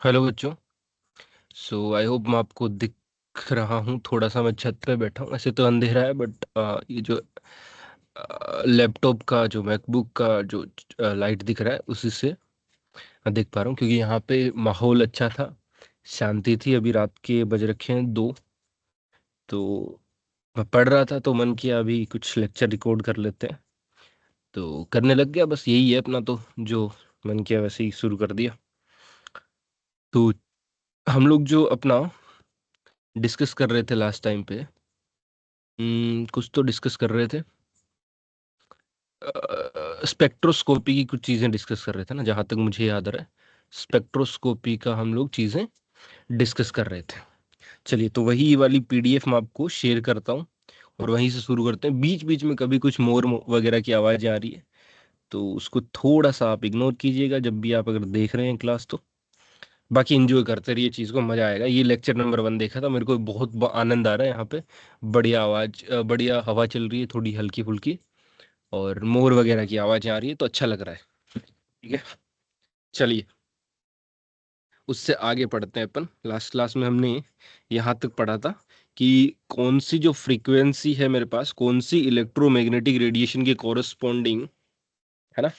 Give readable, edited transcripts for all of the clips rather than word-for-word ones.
Hello बच्चों। I hope मैं आपको दिख रहा हूँ। थोड़ा सा मैं छत पे बैठा हूँ, ऐसे तो अंधेरा है बट ये जो लैपटॉप का जो मैकबुक का जो लाइट दिख रहा है उसी से मैं देख पा रहा हूँ, क्योंकि यहाँ पे माहौल अच्छा था, शांति थी। अभी रात के बज रखे हैं 2। तो मैं पढ़ रहा था तो मन किया अभी कुछ लेक्चर रिकॉर्ड कर लेते हैं, तो करने लग गया। बस यही है अपना, तो जो मन किया वैसे ही शुरू कर दिया। तो हम लोग जो अपना डिस्कस कर रहे थे लास्ट टाइम पे, कुछ तो डिस्कस कर रहे थे। स्पेक्ट्रोस्कोपी की कुछ चीज़ें डिस्कस कर रहे थे ना, जहाँ तक मुझे याद आ रहा है। स्पेक्ट्रोस्कोपी का हम लोग चीज़ें डिस्कस कर रहे थे। चलिए, तो वही वाली पीडीएफ मैं आपको शेयर करता हूँ और वहीं से शुरू करते हैं। बीच बीच में कभी कुछ मोर वगैरह की आवाज़ें आ रही है तो उसको थोड़ा सा आप इग्नोर कीजिएगा जब भी आप अगर देख रहे हैं क्लास तो। बाकी एंजॉय करते रहिए, चीज़ को मज़ा आएगा। ये लेक्चर नंबर 1 देखा था, मेरे को बहुत आनंद आ रहा है यहाँ पे। बढ़िया आवाज़, बढ़िया हवा चल रही है, थोड़ी हल्की फुल्की, और मोर वगैरह की आवाज़ें आ रही है तो अच्छा लग रहा है। ठीक है, चलिए उससे आगे पढ़ते हैं अपन। लास्ट क्लास में हमने यहाँ तक पढ़ा था कि कौन सी जो फ्रीक्वेंसी है मेरे पास, कौन सी इलेक्ट्रोमैग्नेटिक रेडिएशन के कॉरस्पॉन्डिंग, है ना,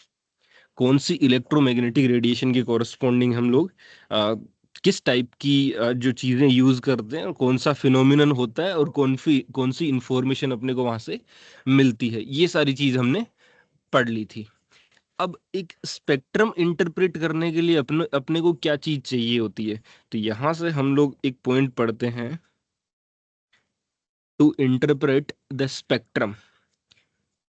कौन सी इलेक्ट्रोमैग्नेटिक रेडिएशन के कॉरस्पॉन्डिंग हम लोग किस टाइप की जो चीज़ें यूज़ करते हैं, और कौन सा फिनोमिनन होता है, और कौन सी इंफॉर्मेशन अपने को वहाँ से मिलती है, ये सारी चीज़ हमने पढ़ ली थी। अब एक स्पेक्ट्रम इंटरप्रेट करने के लिए अपने अपने को क्या चीज चाहिए होती है, तो यहां से हम लोग एक पॉइंट पढ़ते हैं, टू इंटरप्रेट द स्पेक्ट्रम।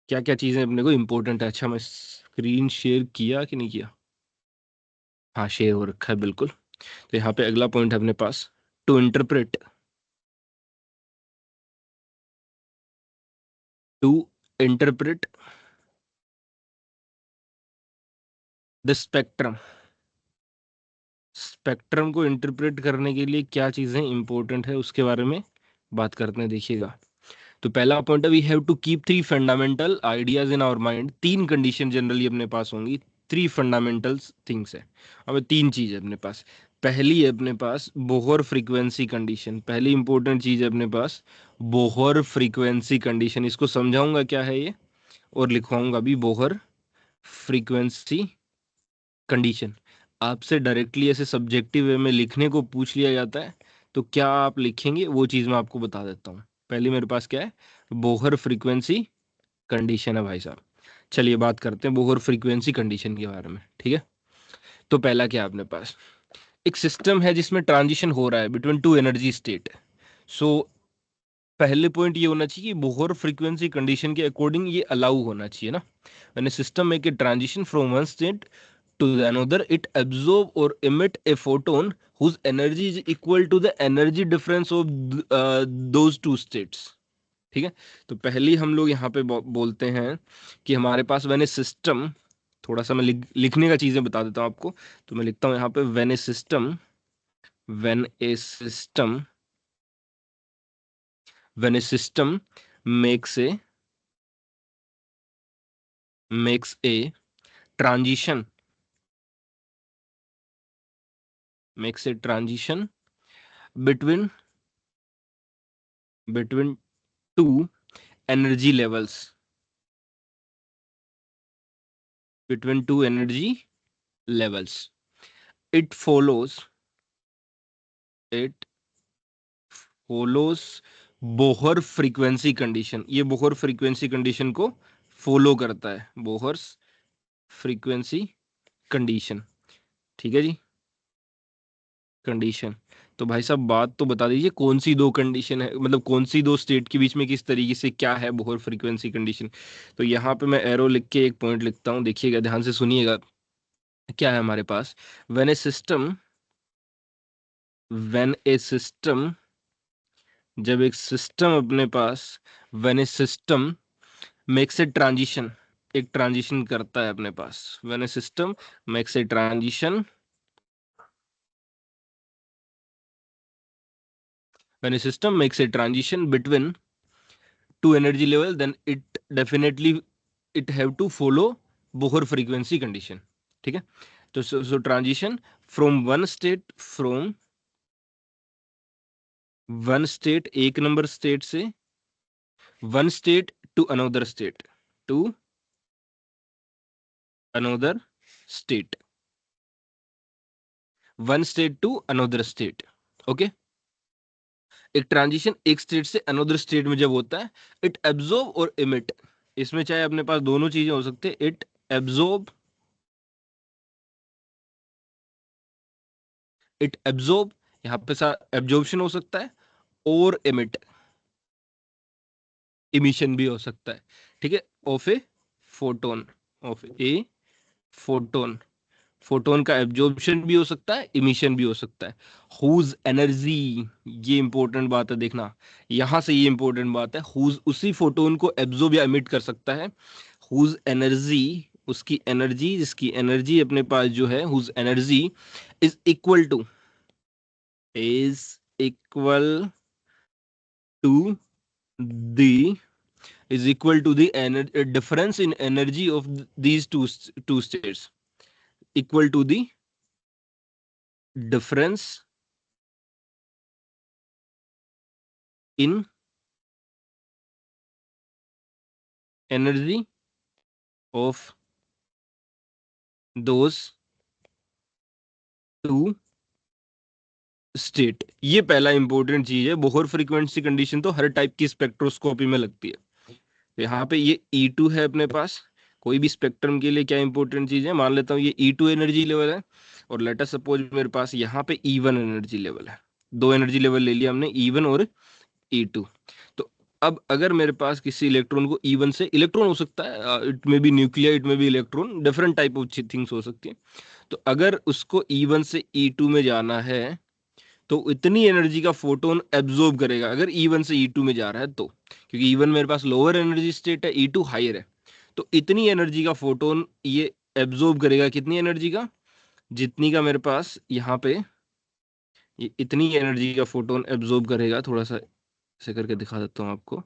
क्या क्या चीजें अपने को इंपॉर्टेंट है। अच्छा, मैं स्क्रीन शेयर किया कि नहीं किया? हाँ, शेयर हो रखा है बिल्कुल। तो यहाँ पे अगला पॉइंट है अपने पास, to interpret, to interpret the spectrum. Spectrum को इंटरप्रेट करने के लिए क्या चीजें इंपॉर्टेंट है उसके बारे में बात करते हैं, देखिएगा। तो पहला पॉइंट है, we have to keep 3 fundamental ideas in our mind. 3 condition generally अपने पास होंगी, 3 फंडामेंटल थिंग्स है। अब 3 चीज है अपने पास। पहली है अपने पास बोहर फ्रीक्वेंसी कंडीशन। पहली इंपॉर्टेंट चीज है अपने पास बोहर फ्रीक्वेंसी कंडीशन। इसको समझाऊंगा क्या है ये, और लिखवाऊंगा भी, बोहर फ्रीक्वेंसी कंडीशन। आपसे डायरेक्टली ऐसे सब्जेक्टिव वे में लिखने को पूछ लिया जाता है तो क्या आप लिखेंगे, वो चीज़ मैं आपको बता देता हूँ। पहले मेरे पास क्या है, बोहर फ्रीक्वेंसी कंडीशन है भाई साहब। चलिए बात करते हैं बोहर फ्रीक्वेंसी कंडीशन के बारे में, ठीक है। तो पहला क्या है अपने पास, एक सिस्टम है जिसमें ट्रांजिशन हो रहा है बिटवीन टू एनर्जी स्टेट। सो पहले पॉइंट ये होना चाहिए कि बोहर फ्रीक्वेंसी कंडीशन के अकॉर्डिंग ये अलाउ होना चाहिए ना। When a system make a transition from one state to the another, it absorb or emit a photon whose energy is equal to the energy difference of those two states। ठीक है। तो पहले हम लोग यहाँ पे बोलते हैं कि हमारे पास व्हेन ए सिस्टम, थोड़ा सा मैं लिखने का चीजें बता देता हूँ आपको। तो मैं लिखता हूँ यहाँ पे, when a system, when a system, when a system makes a transition, makes a transition between two energy levels, between two energy levels, it it follows Bohr frequency condition. ये बोहर फ्रीक्वेंसी कंडीशन को follow करता है, Bohr frequency condition. ठीक है जी, condition. तो भाई साहब बात तो बता दीजिए, कौन सी दो कंडीशन है, मतलब कौन सी दो स्टेट के बीच में किस तरीके से क्या है बोहर फ्रीक्वेंसी कंडीशन। तो यहाँ पे मैं एरो लिख के एक पॉइंट लिखता हूँ, देखिएगा ध्यान से सुनिएगा। क्या है हमारे पास, when a system, when a system, जब एक सिस्टम अपने पास, when a system makes a transition, एक ट्रांजिशन करता है अपने पास, when a system makes a transition, when a system makes a transition between two energy level, then it definitely it have to follow Bohr frequency condition. ठीक है। तो so transition from one state, एक number state से one state to another state, to another state, one state to another state. Okay, एक transition एक state से another state में जब होता है, इट एब्जॉर्ब और इमिट, इसमें चाहे अपने पास दोनों चीजें हो सकती है, इट एब्जॉर्ब, इट एब्जॉर्ब, यहाँ पे एब्जॉर्प्शन हो सकता है, और इमिट, इमिशन भी हो सकता है। ठीक है, of a photon, of a photon, photon का एब्जॉर्प्शन भी हो सकता है, इमिशन भी हो सकता है। हुज एनर्जी, ये इंपॉर्टेंट बात है देखना, यहां से ये इंपॉर्टेंट बात है, हुज उसी फोटोन को एब्जॉर्ब या इमिट कर सकता है। हुज एनर्जी, उसकी एनर्जी, जिसकी एनर्जी अपने पास जो है, whose energy is equal to, is equal to the, is equal to the difference in energy of these two states, equal to the difference in energy of those two state. ये पहला important चीज है। Bohr frequency condition तो हर type की spectroscopy में लगती है। यहाँ पे ये E2 है अपने पास, कोई भी स्पेक्ट्रम के लिए क्या इंपॉर्टेंट चीज है, मान लेता हूँ ये E2 एनर्जी लेवल है, और लेट अस सपोज मेरे पास यहाँ पे E1 एनर्जी लेवल है। दो एनर्जी लेवल ले लिया हमने, E1 और E2। तो अब अगर मेरे पास किसी इलेक्ट्रॉन को E1 से, इलेक्ट्रॉन हो सकता है, it may be nuclear, it may be electron, different type of things हो सकती है। तो अगर उसको E1 से E2 में जाना है, तो इतनी एनर्जी का फोटोन एब्जॉर्ब करेगा, अगर E1 से E2 में जा रहा है तो, क्योंकि E1 मेरे पास लोअर एनर्जी स्टेट है, E2 हायर है। तो इतनी एनर्जी का फोटोन ये एब्जॉर्ब करेगा, कितनी एनर्जी का, जितनी का मेरे पास यहाँ पे, ये इतनी एनर्जी का फोटोन एब्जॉर्ब करेगा। थोड़ा सा ऐसे करके दिखा देता हूँ आपको,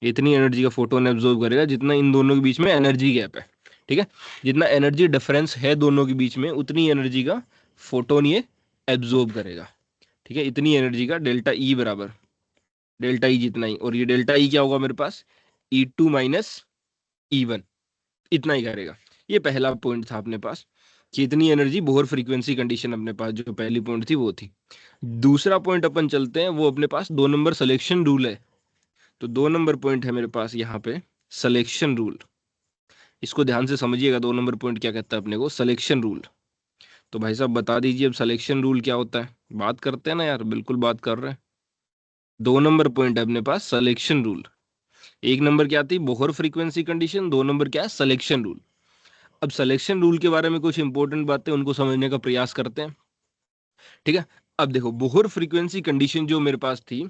इतनी एनर्जी का फोटोन एब्जॉर्ब करेगा जितना इन दोनों के बीच में एनर्जी गैप है। ठीक है, जितना एनर्जी डिफरेंस है दोनों के बीच में, उतनी एनर्जी का फोटोन ये एब्जॉर्ब करेगा। ठीक है, इतनी एनर्जी का डेल्टा ई बराबर, डेल्टा ई जितना ही, और ये डेल्टा ई क्या होगा मेरे पास, E2 माइनस E1, इतना ही करेगा। ये पहला पॉइंट था अपने पास कि इतनी एनर्जी, बोहर फ्रीक्वेंसी कंडीशन अपने पास जो पहली पॉइंट थी वो थी। दूसरा पॉइंट अपन चलते हैं, वो अपने पास 2 नंबर सिलेक्शन रूल है। तो 2 नंबर पॉइंट है मेरे पास यहाँ पे, सिलेक्शन रूल। इसको ध्यान से समझिएगा, 2 नंबर पॉइंट क्या कहता है अपने को, सिलेक्शन रूल। तो भाई साहब बता दीजिए अब सिलेक्शन रूल क्या होता है, बात करते हैं ना यार, बिल्कुल बात कर रहे हैं। 2 नंबर पॉइंट है अपने पास, सिलेक्शन रूल। एक नंबर क्या थी, बोहर फ्रीक्वेंसी कंडीशन, 2 नंबर क्या है, सिलेक्शन रूल। अब सिलेक्शन रूल के बारे में कुछ इंपॉर्टेंट बातें, उनको समझने का प्रयास करते हैं। ठीक है, अब देखो, बोहर फ्रीक्वेंसी कंडीशन जो मेरे पास थी,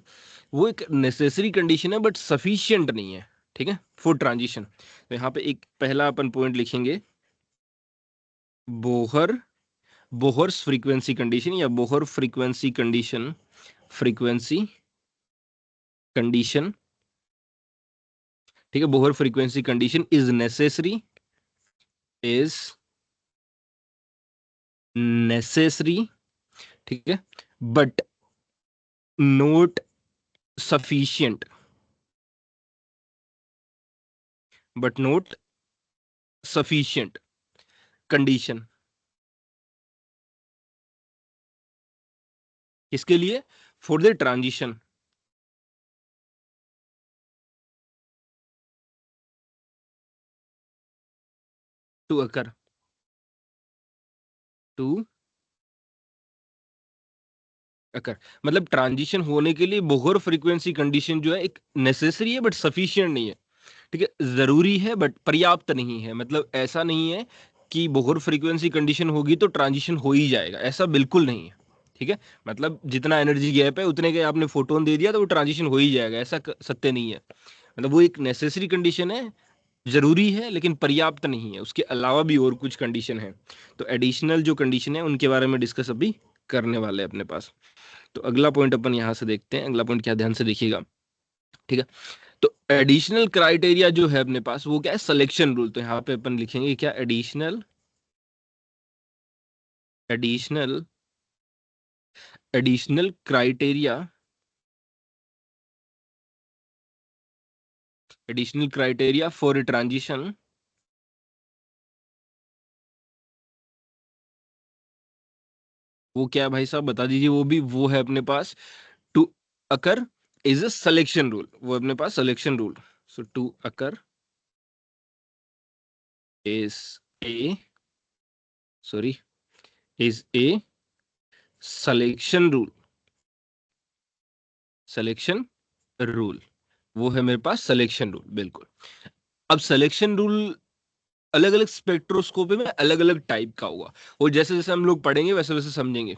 वो एक नेसेसरी कंडीशन है बट सफिशिएंट नहीं है। ठीक है, फॉर ट्रांजिशन। तो यहाँ पे एक पहला अपन पॉइंट लिखेंगे, बोहर, बोहर्स फ्रीक्वेंसी कंडीशन या Bohr frequency condition, frequency condition. ठीक है, Bohr frequency condition is necessary, is necessary, ठीक है, but not sufficient, but not sufficient condition. इसके लिए, for the transition to occur, to occur, मतलब transition होने के लिए बोहर फ्रीक्वेंसी कंडीशन जो है एक नेसेसरी है बट सफिशिएंट नहीं है। ठीक है, जरूरी है बट पर्याप्त नहीं है। मतलब ऐसा नहीं है कि बोहर फ्रीक्वेंसी कंडीशन होगी तो ट्रांजिशन हो ही जाएगा, ऐसा बिल्कुल नहीं है। ठीक है, मतलब जितना एनर्जी गैप है उतने के आपने फोटोन दे दिया तो वो ट्रांजिशन हो ही जाएगा, ऐसा सत्य नहीं है। मतलब वो एक नेसेसरी कंडीशन है, जरूरी है लेकिन पर्याप्त नहीं है, उसके अलावा भी और कुछ कंडीशन है। तो एडिशनल जो कंडीशन है उनके बारे में डिस्कस अभी करने वाले हैं अपने पास। तो अगला पॉइंट अपन यहां से देखते हैं, अगला पॉइंट क्या, ध्यान से देखिएगा। ठीक है, तो एडिशनल क्राइटेरिया जो है अपने पास वो क्या है, सिलेक्शन रूल। तो यहाँ पे अपन लिखेंगे क्या, additional additional additional criteria for a transition वो क्या है भाई साहब, बता दीजिए। वो भी वो है अपने पास, to occur is a selection rule, वो अपने पास selection rule. So to occur is a sorry is a selection rule, selection rule वो है मेरे पास सिलेक्शन रूल, बिल्कुल। अब सिलेक्शन रूल अलग अलग स्पेक्ट्रोस्कोपी में अलग अलग टाइप का हुआ, और जैसे जैसे हम लोग पढ़ेंगे वैसे वैसे समझेंगे।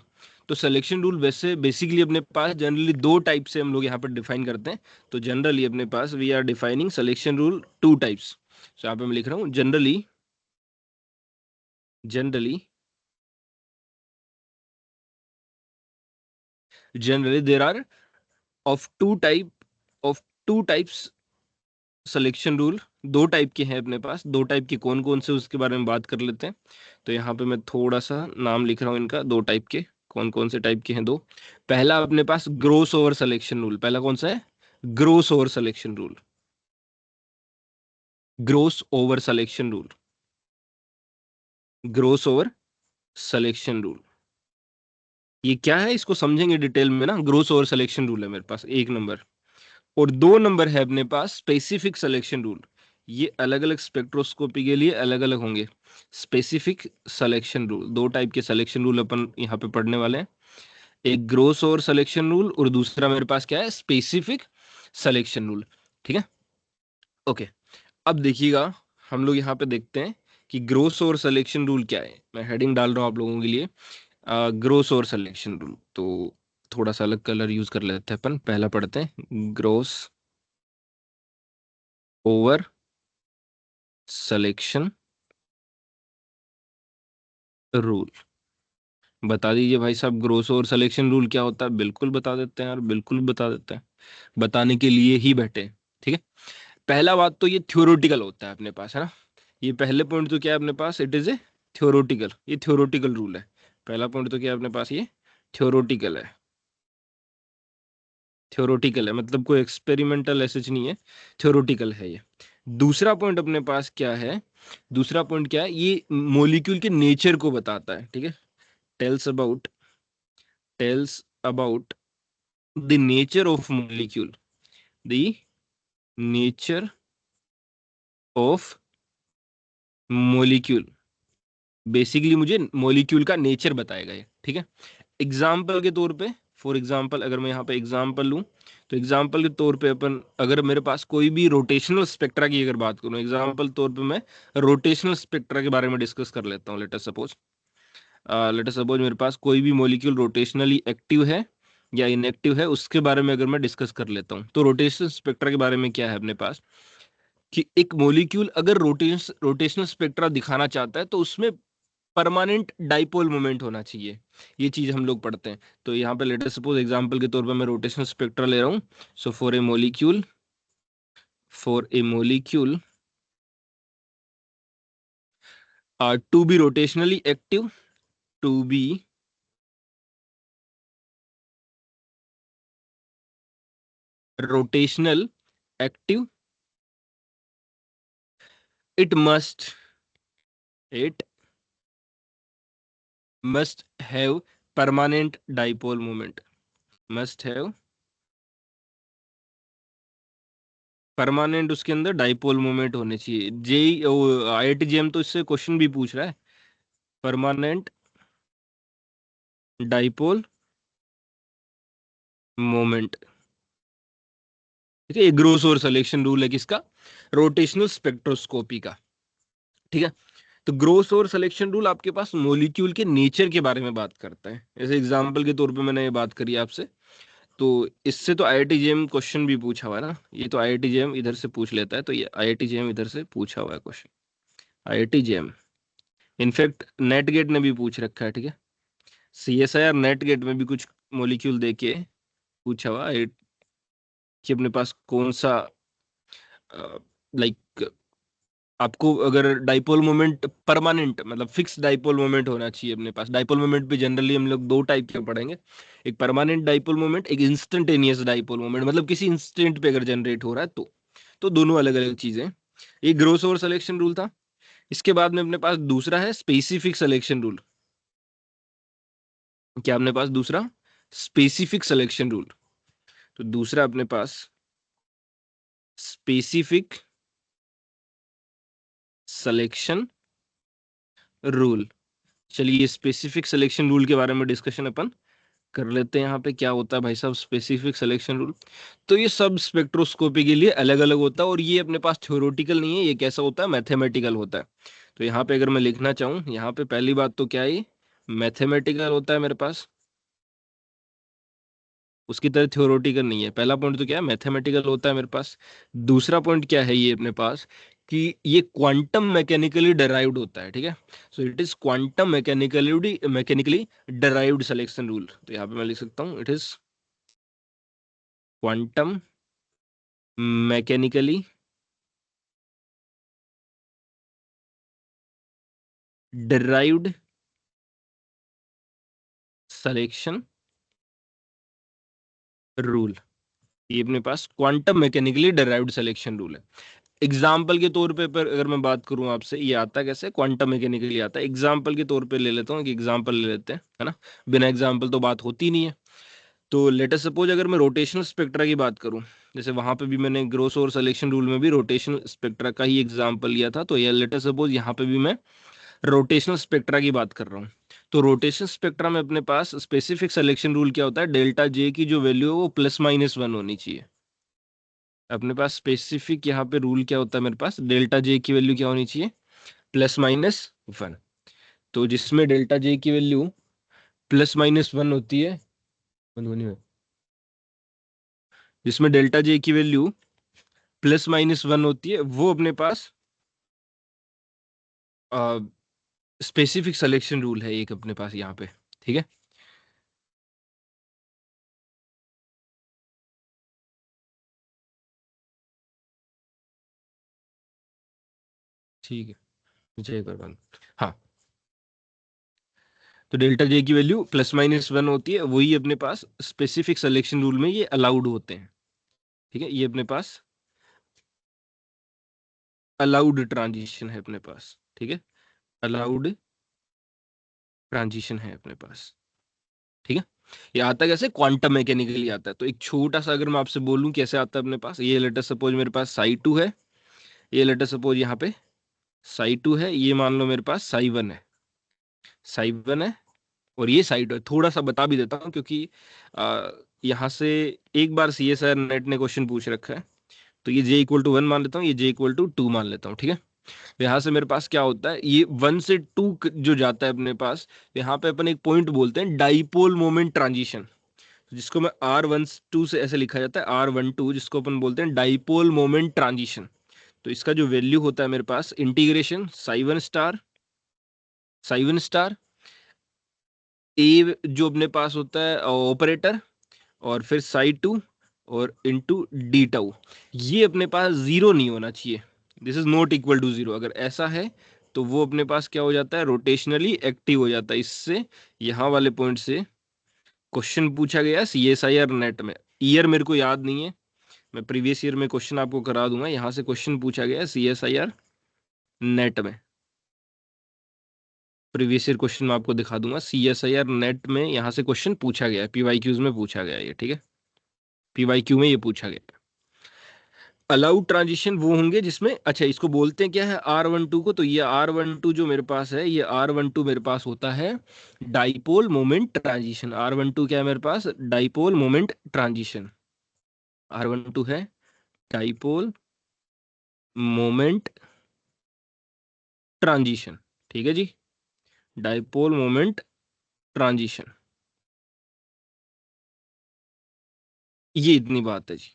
तो सिलेक्शन रूल वैसे बेसिकली अपने पास जनरली दो टाइप से हम लोग यहाँ पर डिफाइन करते हैं। तो जनरली अपने पास we are defining selection rule two types. तो यहाँ पे मैं लिख रहा हूँ generally, generally generally there are of two type of two types selection rule. दो टाइप के हैं अपने पास, दो टाइप के कौन कौन से उसके बारे में बात कर लेते हैं। तो यहाँ पे मैं थोड़ा सा नाम लिख रहा हूँ इनका, दो टाइप के कौन कौन से टाइप के हैं दो। पहला अपने पास ग्रोस ओवर सिलेक्शन रूल, पहला कौन सा है, gross over selection rule, gross over selection rule, gross over selection rule. ये क्या है इसको समझेंगे डिटेल में ना। ग्रोस ओवर सिलेक्शन रूल है मेरे पास एक नंबर, और दो नंबर है अपने पास स्पेसिफिक सिलेक्शन रूल। ये अलग अलग स्पेक्ट्रोस्कोपी के लिए अलग अलग होंगे। स्पेसिफिक सिलेक्शन रूल, दो टाइप के सिलेक्शन रूल अपन यहाँ पे पढ़ने वाले हैं। एक ग्रोस ओवर सिलेक्शन रूल और दूसरा मेरे पास क्या है, स्पेसिफिक सिलेक्शन रूल। ठीक है, ओके। अब देखिएगा, हम लोग यहाँ पे देखते हैं कि ग्रोस ओवर सिलेक्शन रूल क्या है। मैं हेडिंग डाल रहा हूँ आप लोगों के लिए, ग्रोस ओवर सिलेक्शन रूल। तो थोड़ा सा अलग कलर यूज कर लेते हैं अपन, पहला पढ़ते हैं ग्रोस ओवर सिलेक्शन रूल। बता दीजिए भाई साहब, ग्रोस ओवर सिलेक्शन रूल क्या होता है। बिल्कुल बता देते हैं यार, बिल्कुल बता देते हैं, बताने के लिए ही बैठे हैं। ठीक है, पहला बात तो ये थ्योरेटिकल होता है अपने पास, है ना। ये पहले पॉइंट तो क्या है अपने पास, इट इज ए थ्योरेटिकल, ये थ्योरेटिकल रूल है। पहला पॉइंट तो क्या है अपने पास, ये थ्योरेटिकल है। थ्योरेटिकल है मतलब कोई एक्सपेरिमेंटल ऐसे नहीं है, थ्योरेटिकल है ये। दूसरा पॉइंट अपने पास क्या है, दूसरा पॉइंट क्या है, ये मॉलिक्यूल के नेचर को बताता है। ठीक है, tells about tells about the nature of molecule, the nature of molecule. Basically मुझे मॉलिक्यूल का नेचर बताएगा ये। ठीक है, एग्जाम्पल के तौर पे, फॉर एग्जाम्पल अगर मैं यहाँ पे एग्जाम्पल लूँ, तो एग्जाम्पल के तौर पे अपन, अगर मेरे पास कोई भी रोटेशनल स्पेक्ट्रा की अगर बात करूँ, एग्जाम्पल तौर पे मैं रोटेशनल स्पेक्ट्रा के बारे में डिस्कस कर लेता हूँ। लेट अस सपोज मेरे पास कोई भी मॉलिक्यूल रोटेशनली एक्टिव है या इनएक्टिव है, उसके बारे में अगर मैं डिस्कस कर लेता हूँ। तो रोटेशनल स्पेक्ट्रा के बारे में क्या है अपने पास, कि एक मॉलिक्यूल अगर रोटेशनल स्पेक्ट्रा दिखाना चाहता है तो उसमें परमानेंट डाइपोल मोमेंट होना चाहिए। ये चीज हम लोग पढ़ते हैं। तो यहाँ पे लेट अस सपोज एग्जांपल के तौर पे मैं रोटेशनल स्पेक्ट्रा ले रहा हूँ। So for a molecule to be rotationally active, to be rotational active, it must it must have permanent dipole moment, must have permanent, उसके अंदर डाइपोल मोमेंट होने चाहिए। जेई आईआईटी जेएम तो इससे क्वेश्चन भी पूछ रहा है, परमानेंट डाइपोल मोमेंट। ठीक है, ये ग्रोस ओवर सिलेक्शन रूल है किसका, रोटेशनल स्पेक्ट्रोस्कोपी का। ठीक है, तो ग्रोस ओवर सिलेक्शन रूल आपके पास मॉलिक्यूल के नेचर के बारे में बात करता है। जैसे एग्जांपल के तौर पे मैंने ये बात करी आपसे, तो इससे तो आईआईटी जेएम क्वेश्चन भी पूछा हुआ है ना। ये तो आईआईटी जेएम इधर से पूछ लेता है, तो ये आईआईटी जेएम इधर से पूछा हुआ है question, IIT JAM. In fact NET GATE ने भी पूछ रखा है। ठीक है, सीएसआईआर नेट गेट में भी कुछ मॉलिक्यूल दे के पूछा हुआ है कि अपने पास कौन सा, लाइक आपको अगर डाइपोल मोमेंट परमानेंट मतलब फिक्स डाइपोल मोमेंट होना चाहिए अपने पास। डाइपोल मोमेंट पे जनरली हम लोग दो टाइप के पढ़ेंगे, एक परमानेंट डाइपोल मोमेंट, एक इंस्टेंटेनियस डाइपोल मोमेंट, मतलब किसी इंस्टेंट पे अगर जनरेट हो रहा है तो दोनों अलग अलग चीजें। ये ग्रोस ओवर सिलेक्शन रूल था। इसके बाद में अपने पास दूसरा है स्पेसिफिक सिलेक्शन रूल। क्या अपने पास दूसरा स्पेसिफिक सिलेक्शन रूल? तो दूसरा अपने पास स्पेसिफिक सिलेक्शन रूल। चलिए स्पेसिफिक सिलेक्शन रूल के बारे में डिस्कशन अपन कर लेते हैं। यहाँ पे क्या होता है भाई साहब स्पेसिफिक सिलेक्शन रूल? तो ये सब स्पेक्ट्रोस्कोपी के लिए अलग अलग होता है, और ये अपने पास थ्योरेटिकल नहीं है, ये कैसा होता है मैथमेटिकल होता है। तो यहाँ पे अगर मैं लिखना चाहूँ, यहाँ पे पहली बात तो क्या है, ये मैथमेटिकल होता है मेरे पास, उसकी तरह थ्योरेटिकल नहीं है। पहला पॉइंट तो क्या है मैथमेटिकल होता है मेरे पास। दूसरा पॉइंट क्या है ये अपने पास कि ये क्वांटम मैकेनिकली डिराइव्ड होता है, ठीक है। So it is quantum mechanically mechanically derived selection rule. तो यहाँ पे मैं लिख सकता हूँ it is quantum mechanically derived selection rule. ये अपने पास quantum mechanically derived selection rule है। एग्जाम्पल के तौर पे पर अगर मैं बात करूं आपसे, ये आता कैसे क्वांटम मैकेनिकली आता है। एग्जाम्पल के तौर पे ले लेता हूँ, एक एग्जाम्पल ले लेते हैं, है ना। बिना एग्जाम्पल तो बात होती नहीं है। तो लेट अस सपोज अगर मैं रोटेशनल स्पेक्ट्रा की बात करूं, जैसे वहां पे भी मैंने ग्रोस और सिलेक्शन रूल में भी रोटेशनल स्पेक्ट्रा का ही एग्जाम्पल लिया था, तो ये लेट अस सपोज यहाँ पे भी मैं रोटेशनल स्पेक्ट्रा की बात कर रहा हूँ। तो रोटेशनल स्पेक्ट्रा में अपने पास स्पेसिफिक सिलेक्शन रूल क्या होता है, डेल्टा जे की जो वैल्यू है वो +-1 होनी चाहिए। अपने पास स्पेसिफिक यहाँ पे रूल क्या होता है मेरे पास, डेल्टा जे की वैल्यू क्या होनी चाहिए, +-1। तो जिसमें डेल्टा जे की वैल्यू +-1 होती है, जिसमें डेल्टा जे की वैल्यू +-1 होती है, वो अपने पास स्पेसिफिक सिलेक्शन रूल है एक अपने पास यहाँ पे, ठीक है। ठीक है, जय करवन। हाँ, तो डेल्टा जे की वैल्यू +-1 होती है, वही अपने पास स्पेसिफिक सिलेक्शन रूल में ये अलाउड होते हैं, ठीक है। ये अपने पास अलाउड ट्रांजिशन है अपने पास, ठीक है। अलाउड ट्रांजिशन है अपने पास, ठीक है। ये आता कैसे, क्वांटम मैकेनिकली आता है। तो एक छोटा सा अगर मैं आपसे बोलूं कैसे आता है अपने पास, ये लेटर सपोज मेरे पास साई 2 है, ये लेटर सपोज यहाँ पे साई 2 है, ये मान लो मेरे पास साई 1 है, साई 1 है, और ये साई 2 है। थोड़ा सा बता भी देता हूँ क्योंकि यहाँ से एक बार CSIR नेट ने क्वेश्चन पूछ रखा है। तो ये j=1 मान लेता हूँ, ये j=2 मान लेता हूँ, ठीक है। तो यहाँ से मेरे पास क्या होता है, ये 1 से 2 जो जाता है अपने पास, तो यहाँ पे अपन एक पॉइंट बोलते हैं डाइपोल मोमेंट ट्रांजिशन, जिसको मैं R12 से ऐसे लिखा जाता है, R12, जिसको अपन बोलते हैं डाइपोल मोमेंट ट्रांजिशन। तो इसका जो वैल्यू होता है मेरे पास, इंटीग्रेशन साई 1 स्टार ए जो अपने पास होता है ऑपरेटर, और फिर साई 2 और इनटू डी टाउ। ये अपने पास जीरो नहीं होना चाहिए, this is not equal to zero. अगर ऐसा है तो वो अपने पास क्या हो जाता है, रोटेशनली एक्टिव हो जाता है। इससे यहाँ वाले पॉइंट से क्वेश्चन पूछा गया CSIR नेट में, ईयर मेरे को याद नहीं है, मैं प्रीवियस ईयर में क्वेश्चन आपको करा दूंगा। यहाँ से क्वेश्चन पूछा गया CSIR नेट में, प्रीवियस ईयर क्वेश्चन मैं आपको दिखा दूंगा। CSIR नेट में यहाँ से क्वेश्चन पूछा गया है, PYQs में पूछा गया है ये, ठीक है। PYQ में ये पूछा गया। अलाउड ट्रांजिशन वो होंगे जिसमें, अच्छा इसको बोलते हैं क्या है R12 को, तो ये R12 जो मेरे पास है, ये R12 मेरे पास होता है डाइपोल मोमेंट ट्रांजिशन। R12 क्या है मेरे पास, डाइपोल मोमेंट ट्रांजिशन। R12 है डाइपोल मोमेंट ट्रांजिशन, ठीक है जी, डाइपोल मोमेंट ट्रांजिशन। ये इतनी बात है जी।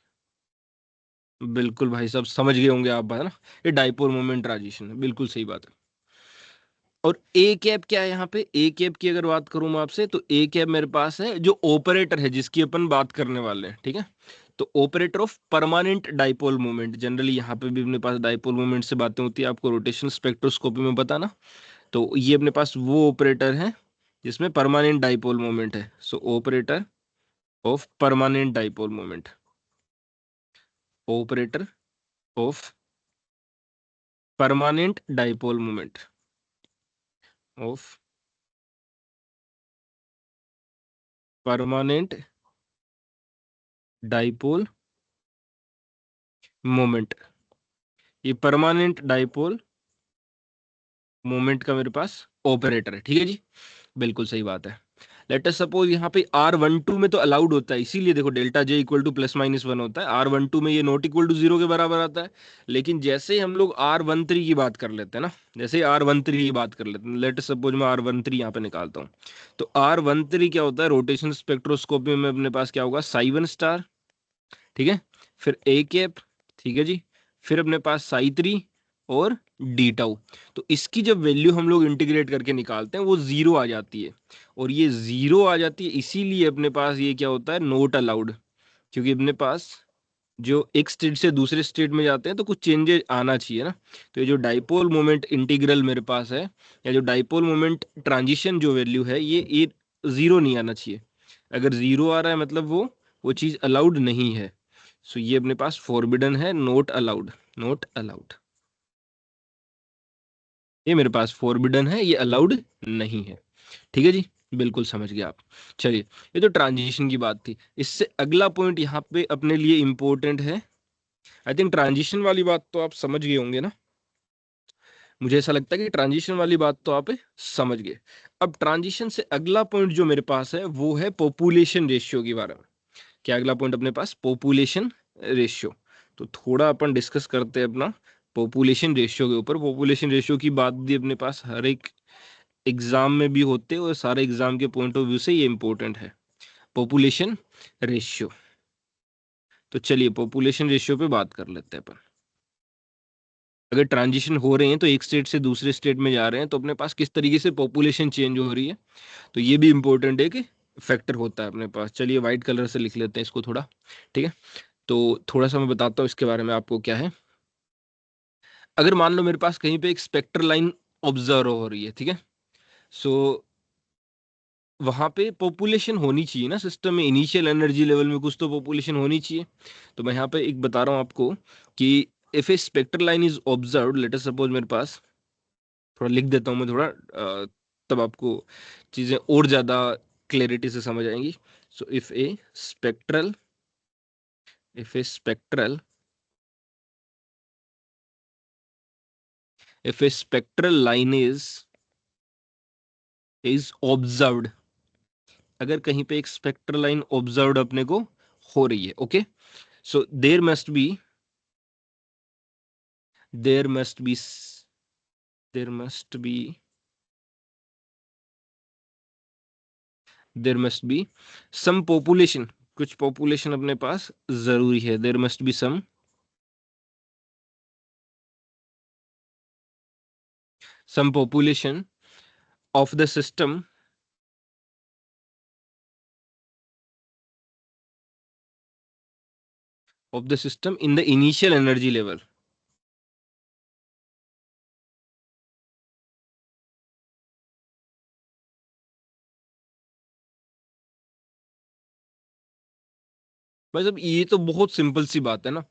बिल्कुल भाई साहब समझ गए होंगे आप, है ना। ये डाइपोल मोमेंट ट्रांजिशन है, बिल्कुल सही बात है। और ए कैप क्या है यहाँ पे, ए कैप की अगर बात करूं मैं आपसे, तो ए कैप मेरे पास है जो ऑपरेटर है जिसकी अपन बात करने वाले हैं, ठीक है। तो operator of permanent dipole moment, generally यहाँ पे भी अपने पास डाइपोल मोमेंट से बातें होती है, आपको रोटेशनल स्पेक्ट्रोस्कोपी में पता ना। तो ये अपने पास वो ऑपरेटर है जिसमें परमानेंट डाइपोल मोमेंट है। So operator of permanent dipole moment, operator of permanent dipole moment of permanent dipole moment, ये परमानेंट डाइपोल मोमेंट का मेरे पास ऑपरेटर है। ठीक है जी, बिल्कुल सही बात है। लेट अस सपोज यहाँ पे R12 में तो अलाउड होता है, इसीलिए देखो डेल्टा J इक्वल टू +-1 होता है। R12 में ये नॉट इक्वल टू 0 के बराबर आता है। लेकिन जैसे ही हम लोग R13 की बात कर लेते हैं ना, जैसे ही R13 की बात कर लेते हैं, लेट अस सपोज मैं R13 यहाँ पे निकालता हूँ। तो R13 क्या होता है, रोटेशन स्पेक्ट्रोस्कोपी में अपने पास क्या होगा, साई 1 स्टार, ठीक है, फिर ए कैप, ठीक है जी, फिर अपने पास साई 3 और डी टाउ। तो इसकी जब वैल्यू हम लोग इंटीग्रेट करके निकालते हैं वो 0 आ जाती है, और ये 0 आ जाती है इसीलिए अपने पास ये क्या होता है, नोट अलाउड। क्योंकि अपने पास जो एक स्टेट से दूसरे स्टेट में जाते हैं तो कुछ चेंजेस आना चाहिए ना। तो ये जो डाइपोल मोमेंट इंटीग्रल मेरे पास है, या जो डाइपोल मोमेंट ट्रांजिशन जो वैल्यू है, ये 0 नहीं आना चाहिए। अगर 0 आ रहा है मतलब वो चीज अलाउड नहीं है। सो ये अपने पास फॉरबिडन है, नोट अलाउड, नोट अलाउड। ये मेरे पास फॉरबिडन है, ये अलाउड नहीं है। ठीक है जी, बिल्कुल समझ गए आप। चलिए, ये तो ट्रांजिशन की बात थी। इससे अगला पॉइंट यहाँ पे अपने लिए इंपॉर्टेंट है। आई थिंक ट्रांजिशन वाली बात तो आप समझ गए होंगे ना, मुझे ऐसा लगता है कि ट्रांजिशन वाली बात तो आप समझ गए। अब ट्रांजिशन से अगला पॉइंट जो मेरे पास है वो है पॉपुलेशन रेशियो के बारे में। क्या अगला पॉइंट अपने पास, पॉपुलेशन रेशियो। तो थोड़ा अपन डिस्कस करते हैं अपना पॉपुलेशन रेशियो के ऊपर। पॉपुलेशन रेशियो की बात भी अपने पास हर एक एग्जाम में भी होते हैं और सारे एग्जाम के पॉइंट ऑफ व्यू से ये इंपॉर्टेंट है, पॉपुलेशन रेशियो। तो चलिए पॉपुलेशन रेशियो पे बात कर लेते हैं अपन। अगर ट्रांजिशन हो रहे हैं तो एक स्टेट से दूसरे स्टेट में जा रहे हैं, तो अपने पास किस तरीके से पॉपुलेशन चेंज हो रही है, तो ये भी इंपॉर्टेंट है कि फैक्टर होता है अपने पास। चलिए व्हाइट कलर से लिख लेते हैं इसको थोड़ा, ठीक है। तो थोड़ा सा मैं बताता हूँ इसके बारे में आपको क्या है। अगर मान लो मेरे पास कहीं पे एक स्पेक्ट्रल लाइन ऑब्जर्व हो रही है, ठीक है, सो वहां पे पॉपुलेशन होनी चाहिए ना सिस्टम में, इनिशियल एनर्जी लेवल में कुछ तो पॉपुलेशन होनी चाहिए। तो मैं यहाँ पे एक बता रहा हूँ आपको कि if A spectral line is observed, let us suppose मेरे पास, थोड़ा लिख देता हूँ मैं थोड़ा, तब आपको चीजें और ज्यादा क्लैरिटी से समझ आएंगी। So if A spectral if a spectral line is observed, अगर कहीं पे एक स्पेक्ट्रल लाइन ऑब्जर्व्ड अपने को हो रही है, okay, so there must be there must be there must be some population, कुछ पॉपुलेशन अपने पास जरूरी है। There must be some population of the system in the initial energy level। भाई साहब ये तो बहुत सिंपल सी बात है ना,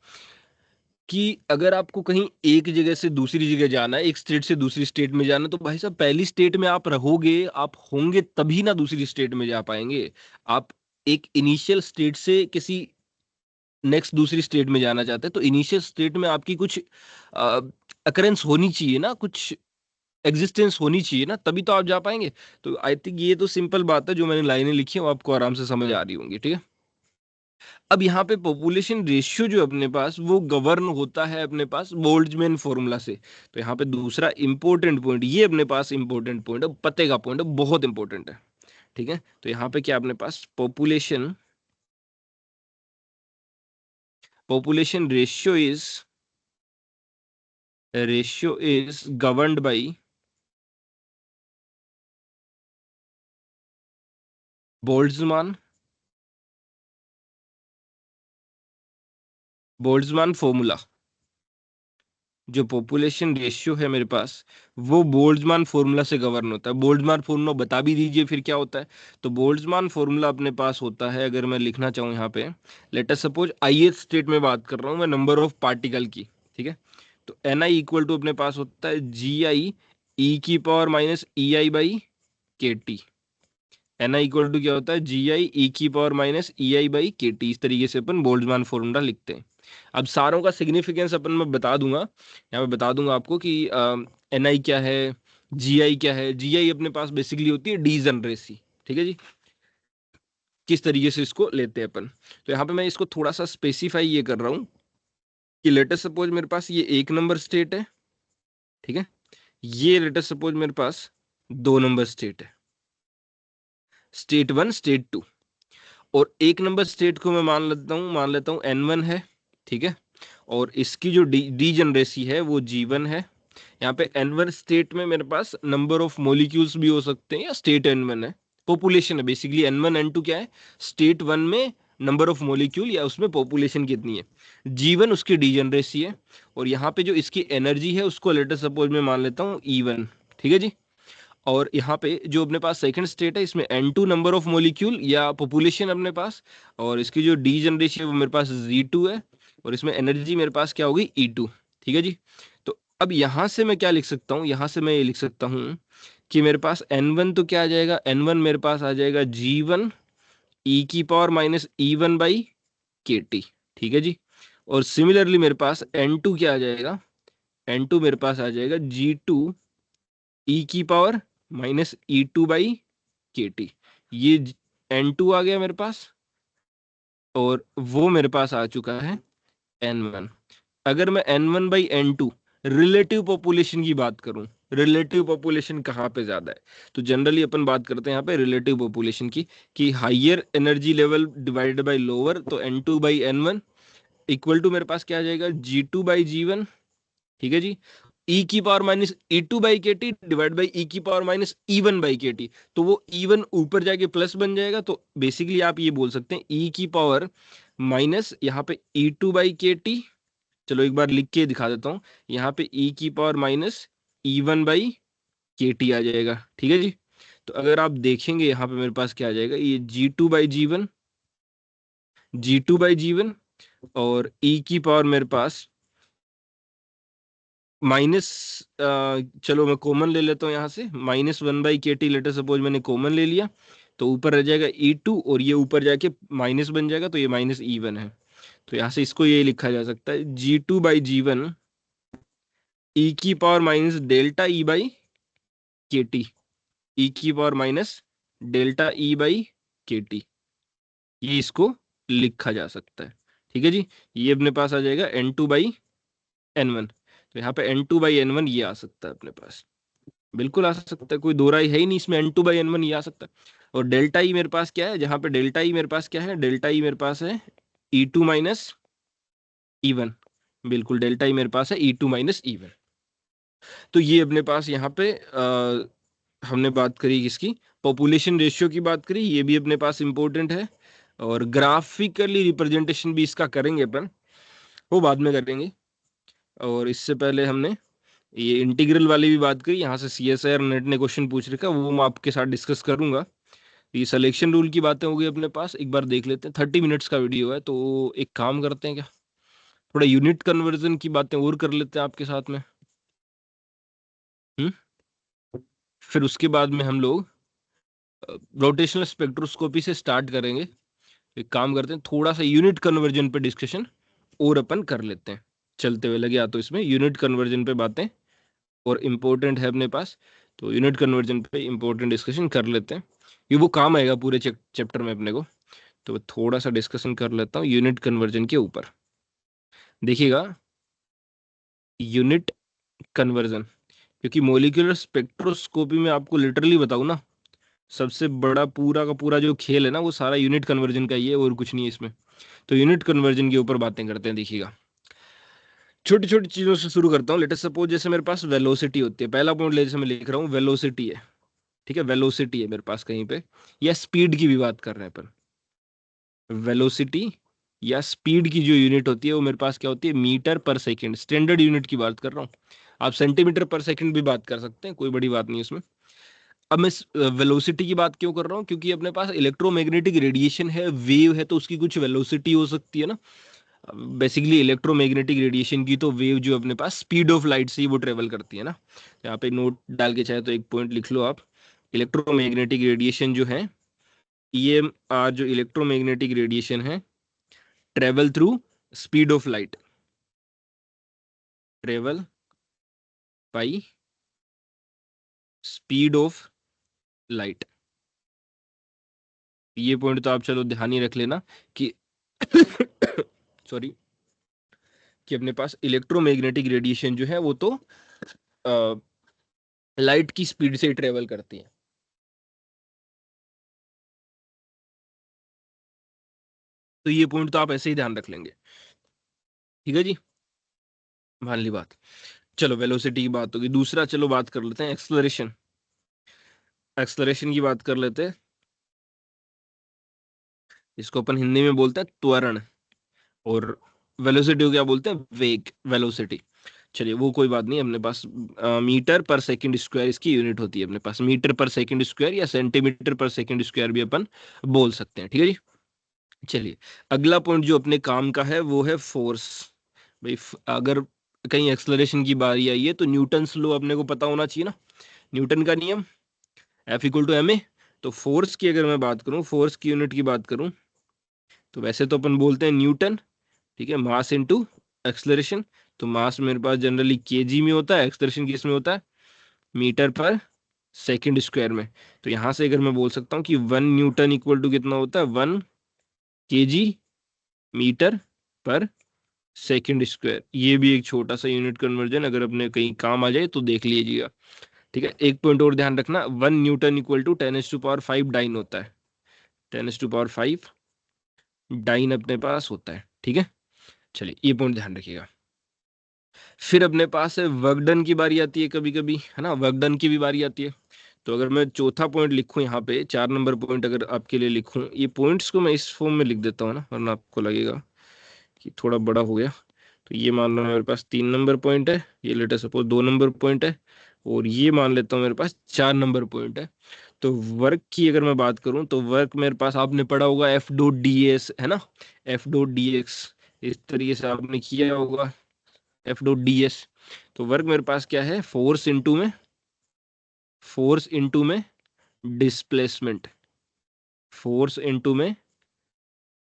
कि अगर आपको कहीं एक जगह से दूसरी जगह जाना है, एक स्टेट से दूसरी स्टेट में जाना है, तो भाई साहब पहली स्टेट में आप रहोगे, आप होंगे तभी ना दूसरी स्टेट में जा पाएंगे। आप एक इनिशियल स्टेट से किसी नेक्स्ट दूसरी स्टेट में जाना चाहते हैं, तो इनिशियल स्टेट में आपकी कुछ अकरेंस होनी चाहिए ना, कुछ एग्जिस्टेंस होनी चाहिए ना, तभी तो आप जा पाएंगे। तो आई थिंक ये तो सिंपल बात है, जो मैंने लाइनें लिखी है वो आपको आराम से समझ आ रही होंगी, ठीक है। अब यहाँ पे पॉपुलेशन रेशियो जो अपने पास वो गवर्न होता है अपने पास बोल्ट्जमैन फॉर्मूला से। तो यहाँ पे दूसरा इंपॉर्टेंट पॉइंट, ये अपने पास इंपॉर्टेंट पॉइंट है, पते का पॉइंट है, बहुत इंपॉर्टेंट है, ठीक है। तो यहाँ पे क्या अपने पास population ratio is governed by Boltzmann Boltzmann formula, जो पॉपुलेशन रेशियो है मेरे पास, वो बोल्ट्जमान फॉर्मूला से गवर्न होता है। बोल्ट्जमान फॉर्मूला बता भी दीजिए फिर क्या होता है। तो बोल्ट्जमान फॉर्मूला अपने पास होता है, अगर मैं लिखना चाहूँ यहाँ पे, let us suppose ith state में बात कर रहा हूँ मैं नंबर ऑफ पार्टिकल की, ठीक है। तो Ni इक्वल टू अपने पास होता है GI e⁻⁻ Ni equal to क्या होता है, GI e⁻⁻ इस तरीके से अपन बोल्ट्जमान फॉर्मूला लिखते हैं। अब सारों का सिग्निफिकेंस अपन मैं बता दूंगा, यहाँ पे बता दूंगा आपको कि Ni क्या है, Gi क्या है। Gi अपने पास बेसिकली होती है डीजनरेसी, ठीक है जी। किस तरीके से इसको लेते हैं अपन, तो यहाँ पे मैं इसको थोड़ा सा स्पेसिफाई ये कर रहा हूँ कि लेटेस्ट सपोज मेरे पास ये 1 नंबर स्टेट है, ठीक है। ये लेटेस्ट सपोज मेरे पास 2 नंबर स्टेट है, स्टेट 1 स्टेट 2। और 1 नंबर स्टेट को मैं मान लेता हूँ N1 है, ठीक है। और इसकी जो डीजनरेसी है वो G1 है। यहाँ पे N1 स्टेट में मेरे पास नंबर ऑफ मॉलिक्यूल्स भी हो सकते हैं, या स्टेट N1 है, पॉपुलेशन है बेसिकली। N1 N2 क्या है, स्टेट 1 में नंबर ऑफ मॉलिक्यूल या उसमें पॉपुलेशन कितनी है। G1 उसकी डीजनरेसी है। और यहाँ पे जो इसकी एनर्जी है उसको लेटर सपोज में मान लेता हूँ E1, ठीक है जी। और यहाँ पे जो अपने पास सेकंड स्टेट है, इसमें N2 नंबर ऑफ मॉलिक्यूल या पॉपुलेशन अपने पास, और इसकी जो डीजनरेशन है वो मेरे पास Z2 है। और इसमें एनर्जी मेरे पास क्या होगी, E2, ठीक है जी। तो अब यहाँ से मैं क्या लिख सकता हूँ, यहाँ से मैं ये लिख सकता हूँ कि मेरे पास N1 तो क्या आ जाएगा, N1 मेरे पास आ जाएगा G1 e⁻⁻⁰ ठीक है जी। और सिमिलरली मेरे पास N2 क्या आ जाएगा, N2 मेरे पास आ जाएगा G2 e⁻⁻E2/kT। ये N2 आ गया मेरे पास, और वो मेरे पास आ चुका है N1। अगर मैं N1/N2 रिलेटिव पॉपुलेशन की बात करूं, रिलेटिव पॉपुलेशन कहाँ पे ज्यादा है, तो जनरली अपन बात करते हैं यहाँ पे रिलेटिव पॉपुलेशन की, कि higher energy level divided by lower, तो N2/N1 इक्वल टू मेरे पास क्या आ जाएगा, G2/G1, ठीक है जी। e⁻⁻E2/kT डिवाइड बाई e⁻⁻E1/kT, तो वो E1 ऊपर जाके प्लस बन जाएगा। तो बेसिकली आप ये बोल सकते हैं e⁻, यहाँ पे E2/kT। चलो एक बार लिख के दिखा देता हूँ, यहाँ पे e⁻⁻E1/kT आ जाएगा, ठीक है जी। तो अगर आप देखेंगे यहाँ पे मेरे पास क्या आ जाएगा, ये G2/G1 और e⁻ मेरे पास माइनस, चलो मैं कॉमन ले लेता हूँ यहाँ से, -1/kT लेटर सपोज मैंने कॉमन ले लिया, तो ऊपर रह जाएगा E2 और ये ऊपर जाके माइनस बन जाएगा, तो ये -E1 है। तो यहाँ से इसको ये लिखा जा सकता है G2/G1 e⁻⁻∆E/kT, e⁻⁻∆E/kT, ये इसको लिखा जा सकता है, ठीक है जी। ये अपने पास आ जाएगा N2/N1। तो यहाँ पे N2/N1 ये आ सकता है अपने पास, बिल्कुल आ सकता है, कोई दो राय है ही नहीं इसमें, N2/N1 ये आ सकता है। और डेल्टा ई मेरे पास क्या है, जहां पे डेल्टा ई मेरे पास क्या है, डेल्टा ई मेरे पास है E2-E1, बिल्कुल डेल्टा ई मेरे पास है E2-E1। तो ये अपने पास यहाँ पे हमने बात करी किसकी, पॉपुलेशन रेशियो की बात करी, ये भी अपने पास इंपॉर्टेंट है। और ग्राफिकली रिप्रेजेंटेशन भी इसका करेंगे अपन, वो बाद में करेंगे। और इससे पहले हमने ये इंटीग्रल वाली भी बात करी, यहाँ से CSIR नेट ने क्वेश्चन पूछ रखा, वो मैं आपके साथ डिस्कस करूंगा। ये सिलेक्शन रूल की बातें हो गई अपने पास, एक बार देख लेते हैं। 30 मिनट्स का वीडियो है, तो एक काम करते हैं क्या, थोड़ा यूनिट कन्वर्जन की बातें और कर लेते हैं आपके साथ में। हम्म फिर उसके बाद में हम लोग रोटेशनल स्पेक्ट्रोस्कोपी से स्टार्ट करेंगे। एक काम करते हैं, थोड़ा सा यूनिट कन्वर्जन पे डिस्कशन और अपन कर लेते हैं चलते हुए, लगे आ तो इसमें यूनिट कन्वर्जन पे बातें और इम्पोर्टेंट है अपने पास, तो यूनिट कन्वर्जन पे इम्पोर्टेंट डिस्कशन कर लेते हैं। ये वो काम आएगा पूरे चैप्टर में अपने को। तो थोड़ा सा डिस्कशन कर लेता हूँ यूनिट कन्वर्जन के ऊपर। देखिएगा, यूनिट कन्वर्जन, क्योंकि मोलिकुलर स्पेक्ट्रोस्कोपी में आपको लिटरली बताऊँ ना, सबसे बड़ा पूरा का पूरा जो खेल है ना, वो सारा यूनिट कन्वर्जन का ही है, और कुछ नहीं है इसमें। तो यूनिट कन्वर्जन के ऊपर बातें करते हैं। देखिएगा, छोटी छोटी चीजों से शुरू करता हूँ। लेटेस्ट सपोज जैसे मेरे पास वेलोसिटी होती है, पहला पॉइंट जैसे मैं लिख रहा हूँ वेलोसिटी है, ठीक है। वेलोसिटी है मेरे पास कहीं पे, या स्पीड की भी बात कर रहे हैं अपन, वेलोसिटी या स्पीड की जो यूनिट होती है वो मेरे पास क्या होती है, मीटर पर सेकंड, स्टैंडर्ड यूनिट की बात कर रहा हूँ। आप सेंटीमीटर पर सेकंड भी बात कर सकते हैं, कोई बड़ी बात नहीं उसमें। अब मैं वेलोसिटी की बात क्यों कर रहा हूँ, क्योंकि अपने पास इलेक्ट्रोमैग्नेटिक रेडिएशन है, वेव है, तो उसकी कुछ वेलोसिटी हो सकती है ना। बेसिकली इलेक्ट्रोमैग्नेटिक रेडिएशन की तो वेव जो अपने पास स्पीड ऑफ लाइट से ही वो ट्रेवल करती है ना। यहाँ पे नोट डाल के चाहे तो एक पॉइंट लिख लो आप। इलेक्ट्रोमैग्नेटिक रेडिएशन जो है, EMR जो इलेक्ट्रोमैग्नेटिक रेडिएशन है, travel through speed of light, travel by speed of light. ये पॉइंट तो आप चलो ध्यान ही रख लेना कि सॉरी, कि अपने पास इलेक्ट्रोमैग्नेटिक रेडिएशन जो है वो तो लाइट की स्पीड से ट्रेवल करती है। तो ये पॉइंट तो आप ऐसे ही ध्यान रख लेंगे, ठीक है जी, मान ली बात। चलो वेलोसिटी की बात होगी। दूसरा चलो बात कर लेते हैं एक्सलरेशन। एक्सलरेशन की बात कर लेते हैं। इसको अपन हिंदी में बोलते हैं त्वरण, और वेलोसिटी को क्या बोलते हैं, वेग, वेलोसिटी। चलिए वो कोई बात नहीं, अपने पास मीटर पर सेकंड स्क्वायर इसकी यूनिट होती है अपने पास, मीटर पर सेकंड स्क्वायर या सेंटीमीटर पर सेकंड स्क्वायर भी अपन बोल सकते हैं, ठीक है जी। चलिए अगला पॉइंट जो अपने काम का है वो है फोर्स। भाई अगर कहीं एक्सलरेशन की बारी आई है तो न्यूटन्स लॉ अपने को पता होना चाहिए ना, न्यूटन का नियम, F=ma। तो फोर्स की अगर मैं बात करूं, फोर्स की यूनिट की बात करूं, तो वैसे तो अपन बोलते हैं न्यूटन, ठीक है, मास इनटू एक्सलरेशन। तो मास मेरे पास जनरली केजी में होता है, एक्सलरेशन किस में होता है, मीटर पर सेकंड स्क्वायर में। तो यहां से अगर मैं बोल सकता हूँ कि 1 न्यूटन इक्वल टू कितना होता है, 1 kg मीटर पर सेकंड स्क्वायर। ये भी एक छोटा सा यूनिट कन्वर्जन अगर अपने कहीं काम आ जाए तो देख लीजिएगा, ठीक है। एक पॉइंट और ध्यान रखना, 1 न्यूटन इक्वल टू 10⁵ डाइन होता है, 10⁵ डाइन अपने पास होता है, ठीक है। चलिए ये पॉइंट ध्यान रखिएगा। फिर अपने पास है वर्क डन की बारी आती है कभी कभी, है ना, वर्क डन की भी बारी आती है। तो अगर मैं चौथा पॉइंट लिखूं यहाँ पे, 4 नंबर पॉइंट अगर आपके लिए लिखूं, ये पॉइंट्स को मैं इस फॉर्म में लिख देता हूँ ना, वरना आपको लगेगा कि थोड़ा बड़ा हो गया। तो ये मान लो मेरे पास 3 नंबर पॉइंट है, ये लेटर सपोज 2 नंबर पॉइंट है, और ये मान लेता हूँ मेरे पास 4 नंबर पॉइंट है। तो वर्क की अगर मैं बात करूं तो वर्क मेरे पास आपने पढ़ा होगा F.ds, है ना, F.dx, इस तरीके से आपने किया होगा F.ds। तो वर्क मेरे पास क्या है, फोर्स इनटू में डिस्प्लेसमेंट, फोर्स इनटू में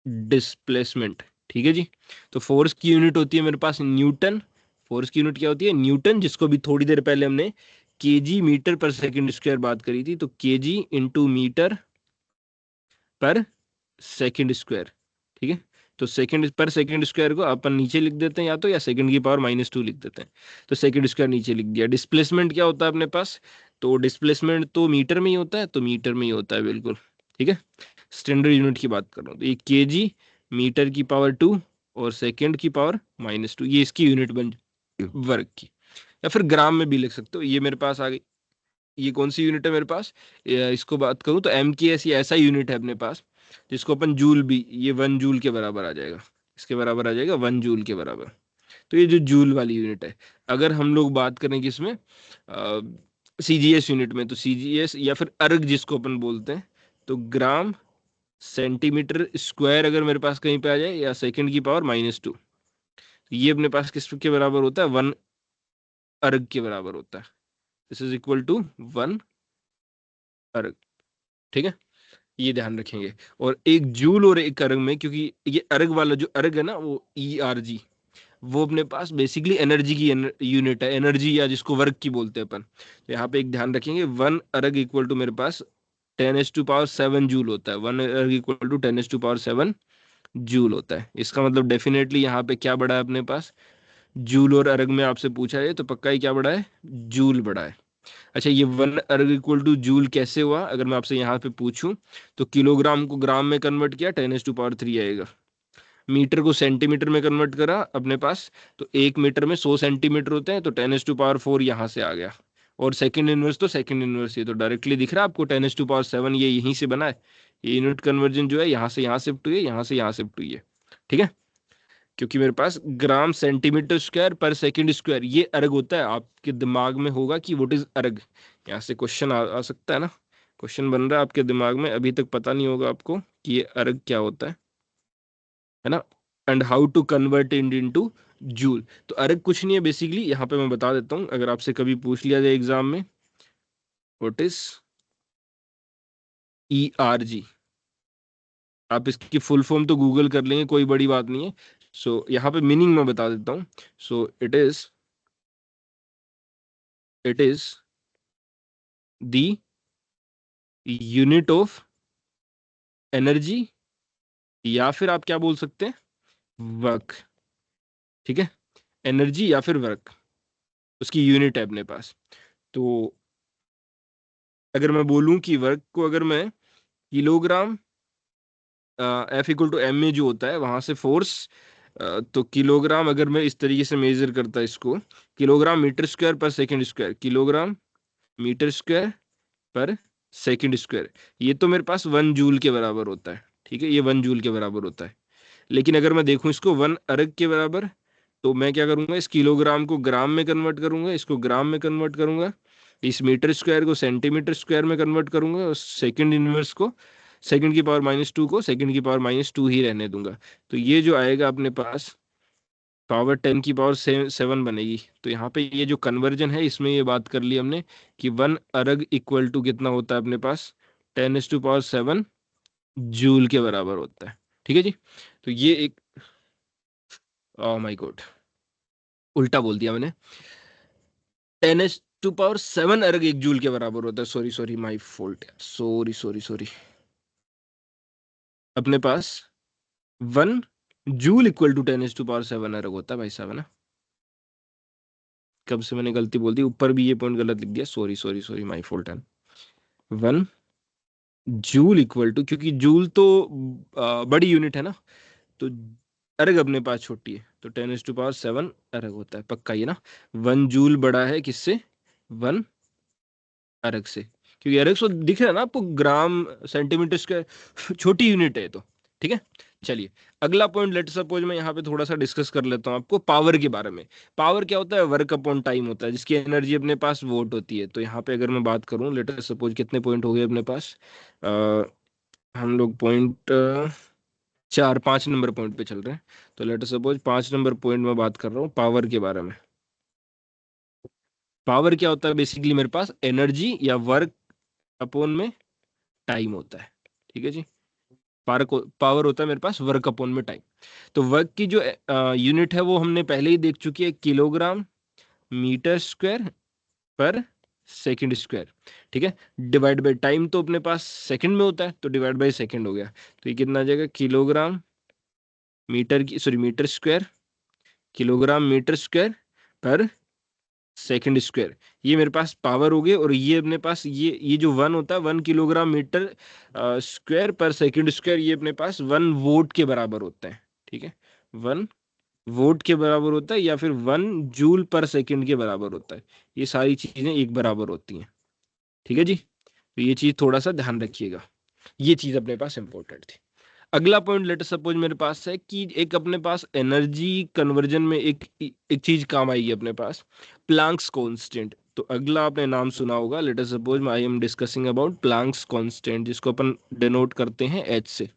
डिस्प्लेसमेंट, ठीक है जी। तो फोर्स की यूनिट होती है मेरे पास न्यूटन, फोर्स की यूनिट क्या होती है, न्यूटन, जिसको भी थोड़ी देर पहले हमने केजी मीटर पर सेकंड स्क्वायर बात करी थी, तो केजी इंटू मीटर पर सेकंड स्क्वायर, ठीक है। तो सेकंड पर सेकंड स्क्वायर को अपन नीचे लिख देते हैं, या तो या सेकंड की पावर -2 लिख देते हैं। तो सेकंड स्क्वायर नीचे लिख दिया। डिस्प्लेसमेंट क्या होता है अपने पास, तो डिस्प्लेसमेंट तो मीटर में ही होता है, तो मीटर में ही होता है बिल्कुल, ठीक है। स्टैंडर्ड यूनिट की बात कर रहा हूँ, तो ये केजी मीटर की पावर 2 और सेकंड की पावर -2, ये इसकी यूनिट बन वर्क की। या फिर ग्राम में भी लिख सकते हो, ये मेरे पास आ गई। ये कौन सी यूनिट है मेरे पास, इसको बात करूं तो MKS, ये ऐसा यूनिट है अपने पास जिसको अपन जूल भी, ये 1 जूल के बराबर आ जाएगा, इसके बराबर आ जाएगा 1 जूल के बराबर। तो ये जो जूल वाली यूनिट है, अगर हम लोग बात करें कि इसमें CGS यूनिट में, तो CGS या फिर अर्ग जिसको अपन बोलते हैं, तो ग्राम सेंटीमीटर स्क्वायर अगर मेरे पास कहीं पे आ जाए, या सेकंड की पावर -2, तो ये अपने पास किस के बराबर होता है, 1 अर्ग के बराबर होता है। दिस इज इक्वल टू 1 अर्ग, ठीक है, ये ध्यान रखेंगे। और एक जूल और एक अर्ग में, क्योंकि ये अर्ग वाला जो अर्ग है ना, वो ERG, वो अपने पास बेसिकली एनर्जी की यूनिट है, एनर्जी या जिसको वर्क की बोलते हैं अपन। तो यहाँ पे एक ध्यान रखेंगे, 1 अर्ग इक्वल टू मेरे पास 10⁷ जूल होता है, 1 अर्ग इक्वल टू 10⁷ जूल होता है। इसका मतलब डेफिनेटली यहाँ पे क्या बड़ा है अपने पास, जूल और अर्ग में आपसे पूछा है तो पक्का ही क्या बड़ा है, जूल बड़ा है। अच्छा, ये 1 अर्ग इक्वल टू जूल कैसे हुआ, अगर मैं आपसे यहाँ पे पूछूं, तो किलोग्राम को ग्राम में कन्वर्ट किया, 10⁻³ आएगा। मीटर को सेंटीमीटर में कन्वर्ट करा अपने पास, तो 1 मीटर में 100 सेंटीमीटर होते हैं, तो 10⁻⁴ यहाँ से आ गया। और सेकंड इनवर्स तो सेकंड इनवर्स, ये तो डायरेक्टली दिख रहा है आपको, 10⁻⁷, ये यहीं से बना है। ये यूनिट कन्वर्जन जो है यहाँ से यहाँ शिफ्ट हुई है, यहाँ से यहाँ शिफ्ट हुई है। ठीक है, क्योंकि मेरे पास gram centimetre square per second square ये अर्ग होता है। आपके दिमाग में होगा कि व्हाट इज अर्ग, यहाँ से क्वेश्चन आ सकता है ना, क्वेश्चन बन रहा है आपके दिमाग में, अभी तक पता नहीं होगा आपको कि ये अर्ग क्या होता है ना, and how to convert it into joule. तो अर्ग कुछ नहीं है बेसिकली, यहाँ पे मैं बता देता हूँ, अगर आपसे कभी पूछ लिया जाए एग्जाम में व्हाट इज ERG, आप इसकी फुल फॉर्म तो गूगल कर लेंगे, कोई बड़ी बात नहीं है। सो यहाँ पे मीनिंग मैं बता देता हूँ। सो it is the unit of energy, या फिर आप क्या बोल सकते हैं, वर्क। ठीक है, एनर्जी या फिर वर्क, उसकी यूनिट है अपने पास। तो अगर मैं बोलूं कि वर्क को अगर मैं किलोग्राम F=m में जो होता है वहां से फोर्स, तो किलोग्राम अगर मैं इस तरीके से मेजर करता इसको, kilogram metre square per second square, kilogram metre square per second square, ये तो मेरे पास 1 जूल के बराबर होता है। ठीक है, ये 1 जूल के बराबर होता है। लेकिन अगर मैं देखूं इसको 1 अर्ग के बराबर, तो मैं क्या करूंगा, इस किलोग्राम को ग्राम में कन्वर्ट करूंगा, इसको ग्राम में कन्वर्ट करूंगा, इस मीटर स्क्वायर को सेंटीमीटर स्क्वायर में कन्वर्ट करूंगा, और सेकंड इनवर्स को, सेकंड की पावर -2 को सेकंड की पावर -2 ही रहने दूंगा। तो ये जो आएगा अपने पास पावर 10 की पावर 7 बनेगी। तो यहाँ पे ये जो कन्वर्जन है इसमें ये बात कर ली हमने कि 1 अर्ग इक्वल टू कितना होता है अपने पास, 10⁻⁷ जूल के बराबर होता है। ठीक है जी, तो ये एक, ओ माय गॉड, उल्टा बोल दिया मैंने, 10⁻⁷ अर्ग 1 जूल के बराबर होता है। Sorry sorry, my fault, sorry sorry sorry. अपने पास 1 जूल इक्वल टू 10⁻⁷ अर्ग होता है भाई साहब, है ना। कब से मैंने गलती बोल दी, ऊपर भी ये पॉइंट गलत लिख दिया, sorry sorry sorry, my fault है। 1 जूल इक्वल टू, क्योंकि जूल तो बड़ी यूनिट है ना, तो अर्ग अपने पास छोटी है, तो 10⁻⁷ अर्ग होता है, पक्का ये ना। 1 जूल बड़ा है किससे, 1 अर्ग से, क्योंकि अर्ग सो दिख रहा है ना आपको, ग्राम सेंटीमीटर स्क्वायर छोटी यूनिट है तो। ठीक है, चलिए अगला पॉइंट, लेट सपोज मैं यहाँ पे थोड़ा सा डिस्कस कर लेता हूँ आपको पावर के बारे में। पावर क्या होता है, वर्क अपॉन टाइम होता है, जिसकी एनर्जी अपने पास वोट होती है। तो यहाँ पे अगर मैं बात करूँ, लेट सपोज कितने पॉइंट हो गए अपने पास, आ, हम लोग पॉइंट 4-5 नंबर पॉइंट पे चल रहे हैं। तो लेट सपोज 5 नंबर पॉइंट में बात कर रहा हूँ पावर के बारे में। पावर क्या होता है बेसिकली, मेरे पास एनर्जी या वर्क अपॉन में टाइम होता है। ठीक है जी, पावर होता है मेरे पास वर्क अपॉन में टाइम। तो वर्क की जो यूनिट है वो हमने पहले ही देख चुकी है, kilogram metre square per second square. ठीक है, डिवाइड बाय टाइम तो अपने पास सेकंड में होता है, तो डिवाइड बाय सेकंड हो गया। तो ये कितना आ जाएगा, किलोग्राम मीटर की sorry metre square, kilogram metre square per second square, ये मेरे पास पावर हो गई। और ये अपने पास ये जो 1 होता है, 1 kilogram metre square per second square, ये अपने पास 1 वोल्ट के बराबर होता है। ठीक है, 1 वोल्ट के बराबर होता है, या फिर 1 जूल पर सेकंड के बराबर होता है। ये सारी चीजें एक बराबर होती हैं। ठीक है जी, तो ये चीज थोड़ा सा ध्यान रखिएगा, ये चीज अपने पास इंपॉर्टेंट थी। अगला पॉइंट लेट सपोज मेरे पास है कि एक अपने पास एनर्जी कन्वर्जन में एक एक चीज काम आएगी अपने पास, प्लांक्स कांस्टेंट। तो अगला आपने नाम सुना होगा, let us suppose I am discussing about Planck's constant, जिसको अपन डिनोट करते हैं एच से।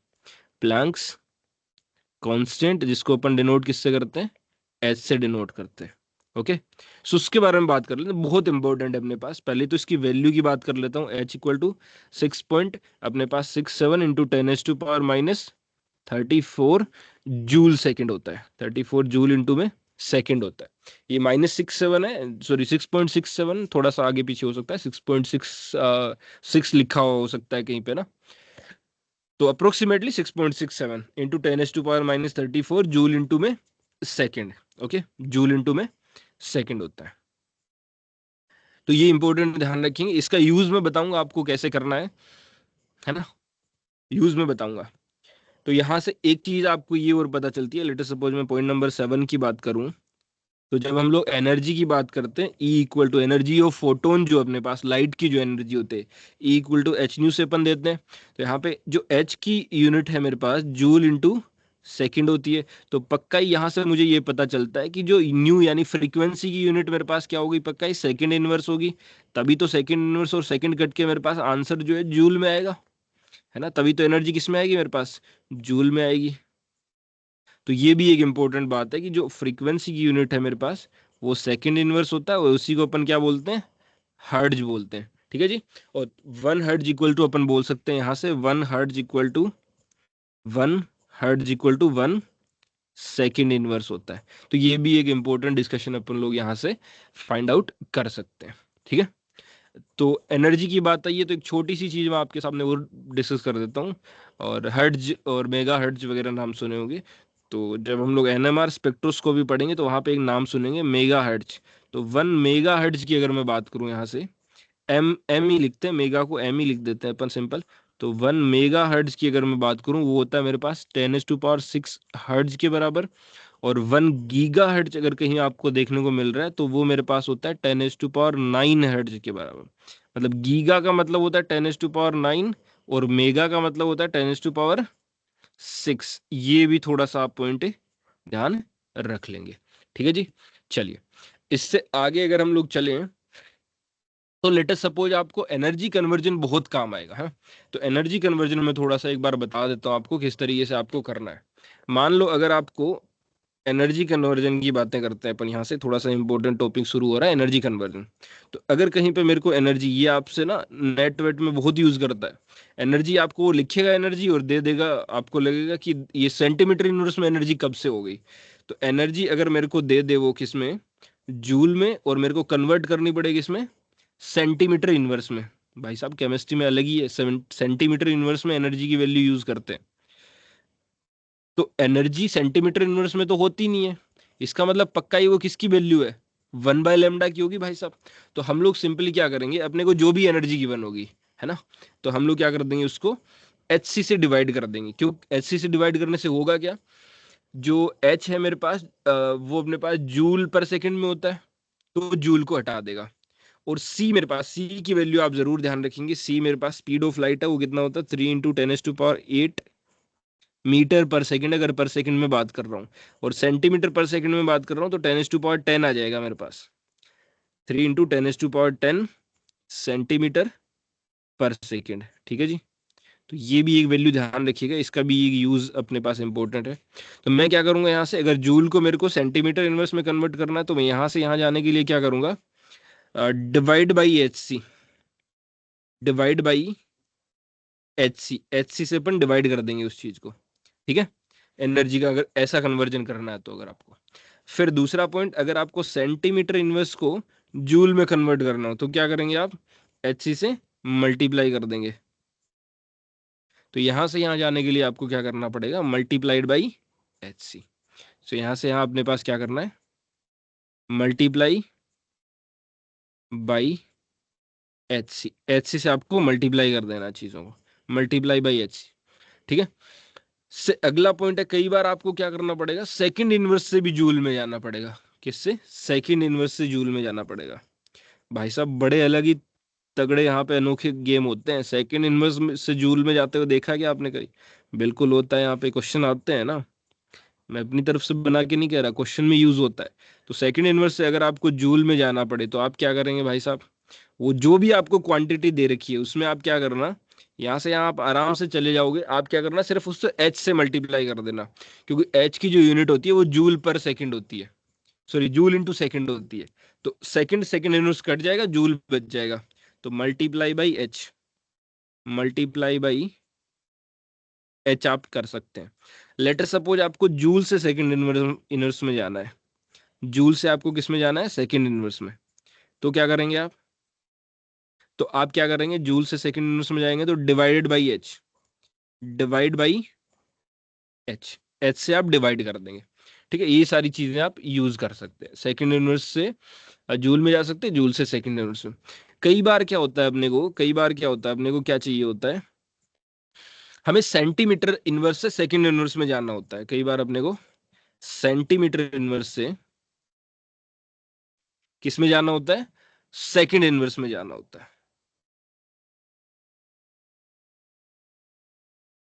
प्लांक्स कांस्टेंट जिसको अपन डिनोट किससे करते हैं, एच से डिनोट करते हैं। ओके, सो उसके बारे में बात कर लेते हैं, बहुत इंपॉर्टेंट है अपने पास। पहले तो इसकी वैल्यू की बात कर लेता हूँ, H=6 पॉइंट अपने पास 67 इंटू 10⁻⁻34 जूल सेकंड होता है, 34 जूल इंटू में सेकंड होता है। ये -67 है, सॉरी 6.67, थोड़ा सा आगे पीछे हो सकता है, 6.6 लिखा हुआ हो सकता है कहीं पे ना। तो अप्रोक्सीमेटली 6.67 इंटू 10⁻⁻34 जूल इंटू में सेकंड। ओके, जूल इंटू में सेकंड होता है। तो ये इंपॉर्टेंट ध्यान रखेंगे, इसका यूज मैं बताऊंगा आपको कैसे करना है ना, यूज में बताऊंगा। तो यहां से एक चीज आपको ये और पता चलती है, लेट अस सपोज मैं पॉइंट नंबर 7 की बात करूं, तो जब हम लोग एनर्जी की बात करते हैं, E=टू एनर्जी ऑफ फोटोन, जो अपने पास लाइट की जो एनर्जी होते हैं, E=h न्यू से अपन देते हैं। तो यहाँ पे जो H की यूनिट है मेरे पास, जूल इंटू सेकंड होती है। तो पक्का ही यहाँ से मुझे ये पता चलता है कि जो न्यू यानी फ्रीक्वेंसी की यूनिट मेरे पास क्या होगी, पक्का ही सेकंड इनवर्स होगी। तभी तो सेकंड इनवर्स और सेकंड कट के मेरे पास आंसर जो है जूल में आएगा, है ना। तभी तो एनर्जी किस में आएगी मेरे पास, जूल में आएगी। तो ये भी एक इंपॉर्टेंट बात है कि जो फ्रीक्वेंसी की यूनिट है मेरे पास वो सेकंड इनवर्स होता है, और उसी को अपन क्या बोलते हैं, हर्ट्ज बोलते हैं। ठीक है जी। और 1 हर्ट्ज इक्वल टू अपन बोल सकते हैं यहाँ से 1 hertz equal to 1 second inverse होता है। तो ये भी एक इंपॉर्टेंट डिस्कशन अपन लोग यहाँ से फाइंड आउट कर सकते हैं। ठीक है। तो एनर्जी की बात आई है तो एक छोटी सी चीज मैं आपके सामने वो डिस्कस कर देता हूँ। और हर्ट्ज और मेगा हर्ट्ज वगैरह नाम सुने होंगे। तो जब हम लोग एनएमआर स्पेक्ट्रोस्कोपी पढ़ेंगे तो वहां पे एक नाम सुनेंगे मेगा हर्ट्ज। तो 1 मेगा हर्ट्ज की अगर मैं बात करूं यहाँ से, एम एम ही लिखते हैं, मेगा को एम ही लिख देते हैं अपन सिंपल। तो 1 मेगा हर्ट्ज की अगर मैं बात करूं वो होता है मेरे पास 10⁶ हर्ट्ज के बराबर। और 1 गीगा हर्ट्ज अगर कहीं आपको देखने को मिल रहा है तो वो मेरे पास होता है 10⁹ हर्ट्ज के बराबर। मतलब गीगा का मतलब होता है 10⁹ और मेगा का मतलब होता है 10⁶। ये भी थोड़ा सा आप पॉइंट ध्यान रख लेंगे। ठीक है जी। चलिए, इससे आगे अगर हम लोग चलें तो लेटेस्ट सपोज आपको एनर्जी कन्वर्जन बहुत काम आएगा है। तो एनर्जी कन्वर्जन में थोड़ा सा एक बार बता देता हूँ आपको किस तरीके से आपको करना है। मान लो अगर आपको एनर्जी कन्वर्जन की बातें करते हैं अपन, यहाँ से थोड़ा सा इंपॉर्टेंट टॉपिक शुरू हो रहा है, एनर्जी कन्वर्जन। तो अगर कहीं पे मेरे को एनर्जी, ये आपसे ना नेट वेट में बहुत यूज करता है। एनर्जी आपको वो लिखेगा एनर्जी और दे देगा, आपको लगेगा कि ये सेंटीमीटर यूनिवर्स में एनर्जी कब से हो गई। तो एनर्जी अगर मेरे को दे दे वो किस में, जूल में, और मेरे को कन्वर्ट करनी पड़ेगी इसमें सेंटीमीटर इनवर्स में। भाई साहब केमिस्ट्री में अलग ही है, सेंटीमीटर इनवर्स में एनर्जी की वैल्यू यूज करते हैं। तो एनर्जी सेंटीमीटर इनवर्स में तो होती नहीं है, इसका मतलब पक्का ही वो किसकी वैल्यू है, 1/λ की होगी भाई साहब। तो हम लोग सिंपली क्या करेंगे, अपने को जो भी एनर्जी गिवन होगी, है ना, तो हम लोग क्या कर देंगे उसको एच सी से डिवाइड कर देंगे। क्यों, एच सी से डिवाइड करने से होगा क्या, जो एच है मेरे पास वो अपने पास जूल पर सेकंड में होता है, तो जूल को हटा देगा। और सी मेरे पास, सी की वैल्यू आप जरूर ध्यान रखेंगे, सी मेरे पास स्पीड ऑफ लाइट है, वो कितना होता है 3 × 10⁸ मीटर पर सेकंड, अगर पर सेकंड में बात कर रहा हूँ। और सेंटीमीटर पर सेकंड में बात कर रहा हूँ तो 10⁻10 आ जाएगा मेरे पास, 3 × 10⁻10 सेंटीमीटर पर सेकंड। ठीक है जी। तो ये भी एक वैल्यू ध्यान रखिएगा, इसका भी एक यूज अपने पास इंपॉर्टेंट है। तो मैं क्या करूंगा यहाँ से, अगर जूल को मेरे को सेंटीमीटर इनवर्स में कन्वर्ट करना है तो मैं यहाँ से यहाँ जाने के लिए क्या करूंगा, divide by h c, divide by h c से अपन डिवाइड कर देंगे उस चीज को। ठीक है, एनर्जी का अगर ऐसा कन्वर्जन करना है तो अगर आपको, फिर दूसरा पॉइंट, अगर आपको सेंटीमीटर इनवर्स को जूल में कन्वर्ट करना हो तो क्या करेंगे आप, एच सी से मल्टीप्लाई कर देंगे। तो यहां से यहां जाने के लिए आपको क्या करना पड़ेगा, मल्टीप्लाइड बाई एच सी। तो यहां से यहां अपने पास क्या करना है, multiply by h c, h c से आपको मल्टीप्लाई कर देना चीजों को, मल्टीप्लाई बाई एच सी। ठीक है। से अगला पॉइंट है, कई बार आपको क्या करना पड़ेगा, सेकंड इनवर्स से भी जूल में जाना पड़ेगा। किससे, सेकंड इनवर्स से जूल में जाना पड़ेगा। भाई साहब बड़े अलग ही तगड़े यहाँ पे अनोखे गेम होते हैं। सेकंड इनवर्स से जूल में जाते हुए देखा क्या आपने कहीं, बिल्कुल होता है, यहाँ पे क्वेश्चन आते हैं ना, मैं अपनी तरफ से बना के नहीं कह रहा, क्वेश्चन में यूज होता है। तो सेकंड इनवर्स से अगर आपको जूल में जाना पड़े तो आप क्या करेंगे भाई साहब, वो जो भी आपको क्वांटिटी दे रखी है उसमें आप क्या करना, यहाँ से यहाँ आप आराम से चले जाओगे, आप क्या करना सिर्फ उससे एच से मल्टीप्लाई कर देना। क्योंकि एच की जो यूनिट होती है वो जूल पर सेकंड होती है, सॉरी जूल इंटू सेकंड होती है। तो सेकंड सेकंड इनवर्स कट जाएगा, जूल बच जाएगा। तो multiply by H, multiply by H आप कर सकते हैं। लेटर सपोज आपको जूल से सेकंड इनवर्स में जाना है, जूल से आपको किस में जाना है, सेकंड इनवर्स में। तो क्या करेंगे आप, तो आप क्या करेंगे, जूल से सेकंड इनवर्स में जाएंगे तो divided by H, divide by H, H से आप डिवाइड कर देंगे। ठीक है, ये सारी चीजें आप यूज कर सकते हैं। सेकंड इनवर्स से जूल में जा सकते हैं, जूल से सेकंड इनवर्स में। कई बार क्या होता है अपने को, कई बार क्या होता है अपने को, क्या चाहिए होता है, हमें सेंटीमीटर इनवर्स से सेकंड इनवर्स में जाना होता है। कई बार अपने को सेंटीमीटर इनवर्स से किस में जाना होता है, सेकंड इनवर्स में जाना होता है।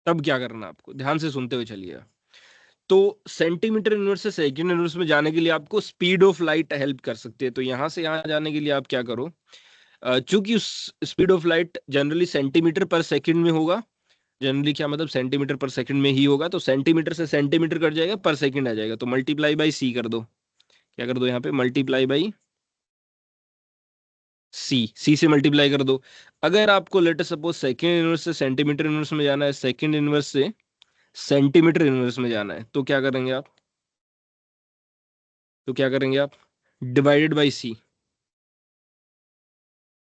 तब क्या करना, आपको ध्यान से सुनते हुए चलिएगा। तो सेंटीमीटर यूनिवर्स से सेकंड यूनिवर्स में जाने के लिए आपको स्पीड ऑफ लाइट हेल्प कर सकती है। तो यहाँ से यहाँ जाने के लिए आप क्या करो, चूंकि उस speed of light generally centimetre पर सेकंड में होगा, जनरली क्या मतलब सेंटीमीटर पर सेकंड में ही होगा, तो सेंटीमीटर से सेंटीमीटर कट जाएगा, पर सेकंड आ जाएगा, तो मल्टीप्लाई बाई सी कर दो। क्या कर दो यहाँ पे, मल्टीप्लाई बाई सी से मल्टीप्लाई कर दो। अगर आपको लेट सपोज सेकंड इनवर्स से सेंटीमीटर इनवर्स में जाना है, सेकंड इनवर्स से सेंटीमीटर इनवर्स में जाना है, तो क्या करेंगे आप, तो क्या करेंगे आप, divided by c,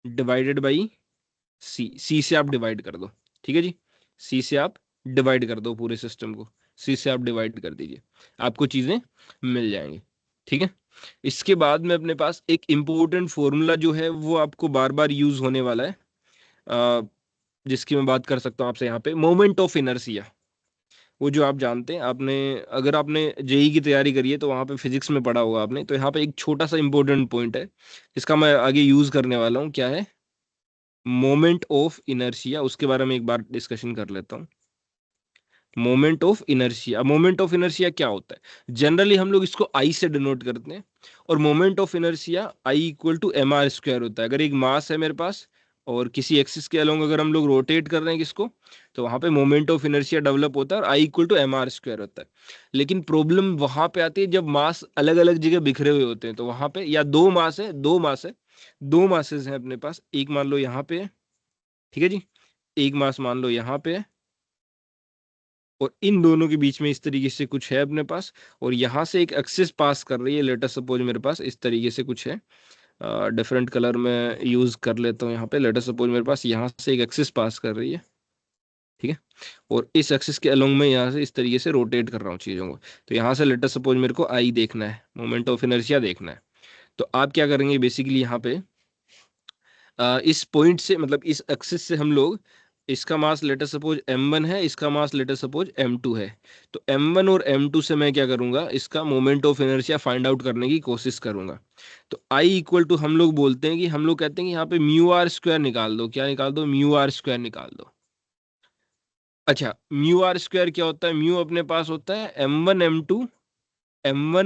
divided by c से आप डिवाइड कर दो। ठीक है जी, सी से आप डिवाइड कर दो पूरे सिस्टम को, सी से आप डिवाइड कर दीजिए, आपको चीजें मिल जाएंगी। ठीक है, इसके बाद में अपने पास एक इंपॉर्टेंट फॉर्मूला जो है वो आपको बार बार यूज होने वाला है, जिसकी मैं बात कर सकता हूँ आपसे यहाँ पे, मोमेंट ऑफ इनर्शिया। वो जो आप जानते हैं, आपने अगर आपने जेई की तैयारी करी है तो वहाँ पे फिजिक्स में पढ़ा होगा आपने, तो यहाँ पे एक छोटा सा इंपॉर्टेंट पॉइंट है जिसका मैं आगे यूज करने वाला हूँ, क्या है, मोमेंट ऑफ इनर्शिया। उसके बारे में एक बार डिस्कशन कर लेता हूँ। Moment of inertia, moment of inertia क्या होता है, जनरली हम लोग इसको आई से डिनोट करते हैं, और moment of inertia I equal to M R square होता है। अगर एक मास है मेरे पास और किसी एक्सिस के अलोंग अगर हम लोग रोटेट कर रहे हैं किसको, तो वहां पे मोमेंट ऑफ इनर्शिया डेवलप होता है और I equal to M R square होता है। लेकिन प्रॉब्लम वहां पे आती है जब मास अलग अलग जगह बिखरे हुए होते हैं, तो वहां पे या दो मासेस हैं अपने पास, एक मान लो यहाँ पे है, ठीक है जी, एक मास मान लो यहाँ पे है, और इन दोनों के बीच में इस तरीके से कुछ है अपने पास, और यहाँ से एक एक्सिस पास कर रही है, लेटर सपोज मेरे पास इस तरीके से कुछ है, डिफरेंट कलर में यूज कर लेता हूँ यहाँ पे, लेटर सपोज मेरे पास यहाँ से एक एक्सिस पास कर रही है, ठीक है, और इस एक्सिस के अलोंग में यहाँ से इस तरीके से रोटेट कर रहा हूँ चीज़ों को। तो यहाँ से लेटर सपोज मेरे को आई देखना है, मोमेंट ऑफ इनर्शिया देखना है, तो आप क्या करेंगे बेसिकली यहाँ पे, इस पॉइंट से मतलब इस एक्सिस से हम लोग, इसका मास लेटर सपोज m1 है, इसका मास लेटर सपोज m2 है, तो m1 और m2 से मैं क्या करूंगा, इसका moment of inertia find out करने की कोशिश करूंगा। तो I इक्वल टू हम लोग बोलते हैं कि हम लोग कहते हैं कि यहाँ पे म्यू आर स्क्वायर निकाल दो, क्या निकाल दो, म्यू आर स्क्वायर निकाल दो। अच्छा, म्यू आर स्क्वायर क्या होता है, म्यू अपने पास होता है M one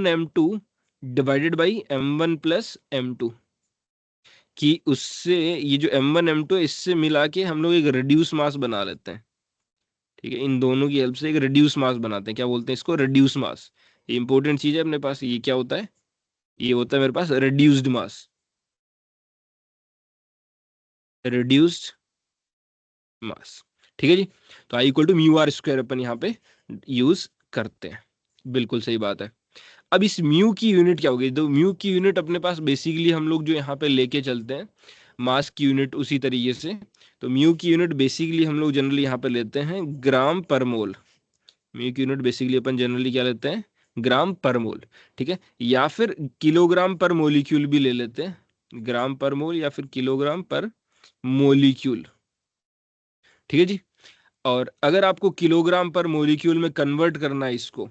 M two divided by m1 plus m2, कि उससे ये जो m1 m2 है इससे मिला के हम लोग एक रिड्यूस मास बना लेते हैं। ठीक है, इन दोनों की हेल्प से एक रिड्यूस मास बनाते हैं, क्या बोलते हैं इसको, रिड्यूस मास। ये इंपॉर्टेंट चीज है अपने पास, ये क्या होता है, ये होता है मेरे पास रिड्यूस्ड मास, रिड्यूस्ड मास। ठीक है जी, तो I equal to mu r square अपन यहाँ पे यूज करते हैं, बिल्कुल सही बात है। अब इस म्यू की यूनिट क्या होगी, तो म्यू की यूनिट अपने पास बेसिकली हम लोग जो यहाँ पे लेके चलते हैं मास की यूनिट उसी तरीके से, तो म्यू की यूनिट बेसिकली हम लोग जनरली यहाँ पे लेते हैं ग्राम पर मोल। म्यू की यूनिट बेसिकली अपन जनरली क्या लेते हैं, ग्राम पर मोल। ठीक है, या फिर किलोग्राम पर मोलिक्यूल भी ले लेते हैं, ग्राम पर मोल या फिर किलोग्राम पर मोलिक्यूल। ठीक है जी, और अगर आपको किलोग्राम पर मोलिक्यूल में कन्वर्ट करना है इसको,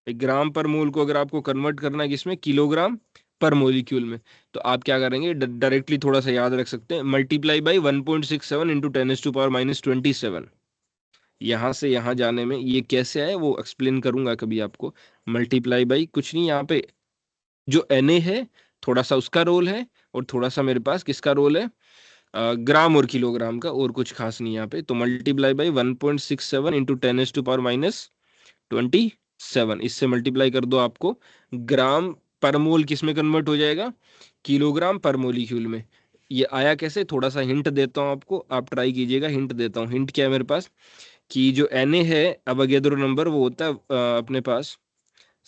एक ग्राम पर मोल को अगर आपको कन्वर्ट करना है किसमें, किलोग्राम पर मोलिक्यूल में, तो आप क्या करेंगे, डायरेक्टली थोड़ा सा याद रख सकते हैं, मल्टीप्लाई बाई 1.67 इंटू 10⁻⁻27। यहाँ से यहाँ जाने में ये कैसे आए वो एक्सप्लेन करूंगा कभी आपको। मल्टीप्लाई बाई कुछ नहीं, यहाँ पे जो Na है थोड़ा सा उसका रोल है, और थोड़ा सा मेरे पास किसका रोल है, ग्राम और किलोग्राम का, और कुछ खास नहीं यहाँ पे। तो मल्टीप्लाई बाई 1.67 इंटू 10⁻⁻27, इससे मल्टीप्लाई कर दो, आपको ग्राम पर मोल किस में कन्वर्ट हो जाएगा, किलोग्राम पर मोलिक्यूल में। ये आया कैसे, थोड़ा सा हिंट देता हूँ आपको, आप ट्राई कीजिएगा, हिंट देता हूँ। हिंट क्या है मेरे पास, कि जो Na है अवोगाद्रो नंबर वो होता है अपने पास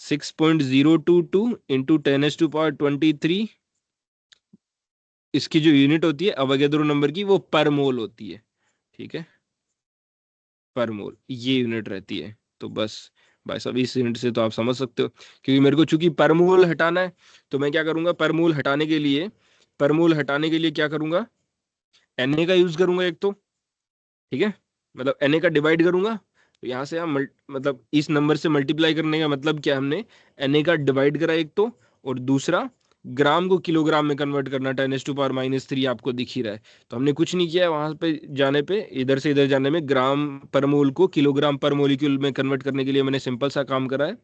6.022 इंटू 10⁻23, इसकी जो यूनिट होती है अवोगाद्रो नंबर की वो पर मोल होती है। ठीक है, पर मोल ये यूनिट रहती है। तो बस भाई साहब इस यूनिट से तो आप समझ सकते हो, क्योंकि मेरे को चूंकि पर मोल हटाना है, तो मैं क्या करूंगा, पर मोल हटाने के लिए, पर मोल हटाने के लिए क्या करूंगा, Na का यूज करूंगा एक तो, ठीक है, मतलब Na का डिवाइड करूंगा, तो यहाँ से हम मतलब इस नंबर से मल्टीप्लाई करने का मतलब क्या, हमने Na का डिवाइड करा एक तो, और दूसरा ग्राम को किलोग्राम में कन्वर्ट करना, 10⁻³ आपको दिख ही रहा है। तो हमने कुछ नहीं किया है, वहां पे जाने पे, इधर से इधर जाने में ग्राम पर मोल को किलोग्राम पर मोलिक्यूल में कन्वर्ट करने के लिए मैंने सिंपल सा काम करा है।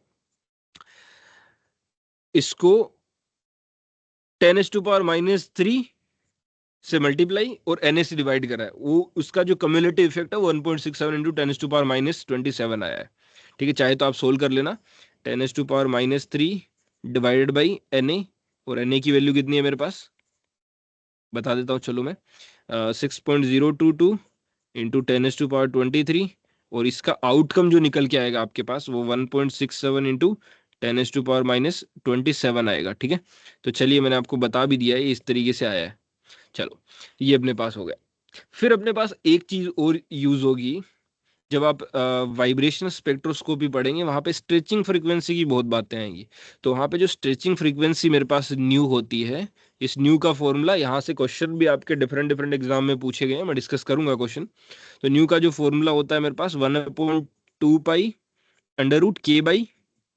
इसको 10⁻³ से मल्टीप्लाई और Na से डिवाइड करा है, वो उसका जो कम्युलेटिव इफेक्ट है वो 1.67 इंटू 10⁻27 आया है। ठीक है, चाहे तो आप सोल्व कर लेना। 10⁻³ डिवाइडेड बाई Na, और Na की वैल्यू कितनी है मेरे पास, बता देता हूँ चलो मैं, 6.022 इंटू 10⁻23, और इसका आउटकम जो निकल के आएगा आपके पास वो 1.67 इंटू 10⁻27 आएगा। ठीक है, तो चलिए मैंने आपको बता भी दिया है, इस तरीके से आया है। चलो, ये अपने पास हो गया। फिर अपने पास एक चीज और यूज होगी, जब आप वाइब्रेशनल स्पेक्ट्रोस्कोपी पढ़ेंगे, वहां पे स्ट्रेचिंग फ्रीक्वेंसी की बहुत बातें आएंगी। तो वहां पे जो स्ट्रेचिंग फ्रीक्वेंसी मेरे पास न्यू होती है, इस न्यू का फॉर्मूला, यहाँ से क्वेश्चन भी आपके डिफरेंट डिफरेंट एग्जाम में पूछे गए हैं, मैं डिस्कस करूंगा क्वेश्चन। तो न्यू का जो फॉर्मूला होता है मेरे पास 1/2 pi under root K by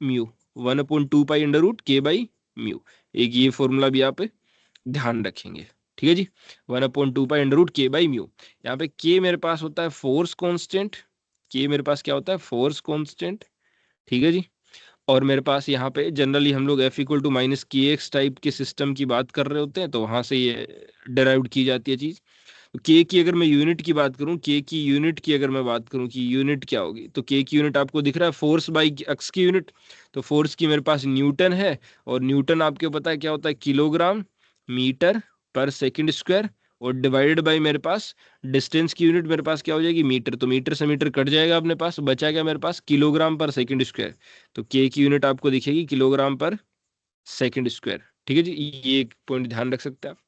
mu, 1/2 pi under root K by mu. एक ये फॉर्मूला भी आप ध्यान रखेंगे। ठीक है जी, 1/2 pi under root K by mu. यहाँ पे के मेरे पास होता है फोर्स कांस्टेंट, के मेरे पास क्या होता है, फोर्स कांस्टेंट। ठीक है जी, और मेरे पास यहाँ पे जनरली हम लोग F=-kx टाइप के सिस्टम की बात कर रहे होते हैं, तो वहां से ये डिराइव्ड की जाती है चीज। तो के की अगर मैं यूनिट की बात करूं, के की यूनिट की अगर मैं बात करूं कि यूनिट क्या होगी, तो के की यूनिट आपको दिख रहा है फोर्स बाई अक्स की यूनिट। तो फोर्स की मेरे पास न्यूटन है, और न्यूटन आपको पता है क्या होता है, किलोग्राम मीटर पर सेकंड स्क्वायर, और डिवाइडेड बाई मेरे पास डिस्टेंस की यूनिट मेरे पास क्या हो जाएगी, मीटर। तो मीटर से मीटर कट जाएगा अपने पास, बचा क्या मेरे पास, किलोग्राम पर सेकंड स्क्वायर। तो के की यूनिट आपको दिखेगी किलोग्राम पर सेकंड स्क्वायर। ठीक है जी, ये एक पॉइंट ध्यान रख सकते हैं आप।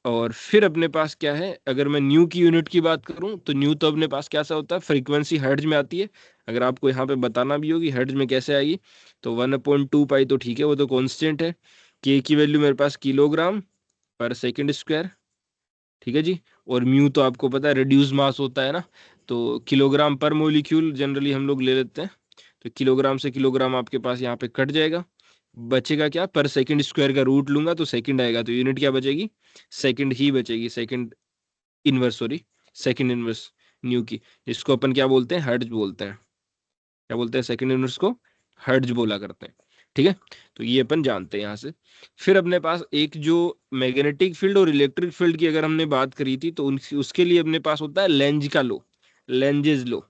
और फिर अपने पास क्या है, अगर मैं न्यू की यूनिट की बात करूं, तो न्यू तो अपने पास कैसा होता है, फ्रीक्वेंसी हर्ट्ज में आती है। अगर आपको यहाँ पे बताना भी होगी हर्ट्ज में कैसे आएगी, तो 1/2 पाई तो ठीक है, वो तो कांस्टेंट है। के की वैल्यू मेरे पास किलोग्राम पर सेकंड स्क्वायर। ठीक है जी, और म्यू तो आपको पता है रिड्यूस मास होता है ना, तो किलोग्राम पर मोलिक्यूल जनरली हम लोग ले लेते हैं। तो किलोग्राम से किलोग्राम आपके पास यहाँ पे कट जाएगा, बचेगा क्या, पर सेकंड स्क्वायर का रूट लूंगा तो सेकंड आएगा, तो यूनिट क्या बचेगी, सेकंड ही बचेगी, second inverse, sorry, second inverse new की। इसको अपन क्या बोलते हैं, हर्ट्ज बोलते हैं। क्या बोलते हैं, सेकंड इनवर्स को हर्ट्ज बोला करते हैं। ठीक है, तो ये अपन जानते हैं यहाँ से। फिर अपने पास एक जो मैग्नेटिक फील्ड और इलेक्ट्रिक फील्ड की अगर हमने बात करी थी, तो उसके लिए अपने पास होता है लेंज का लो, लेंजेज लो।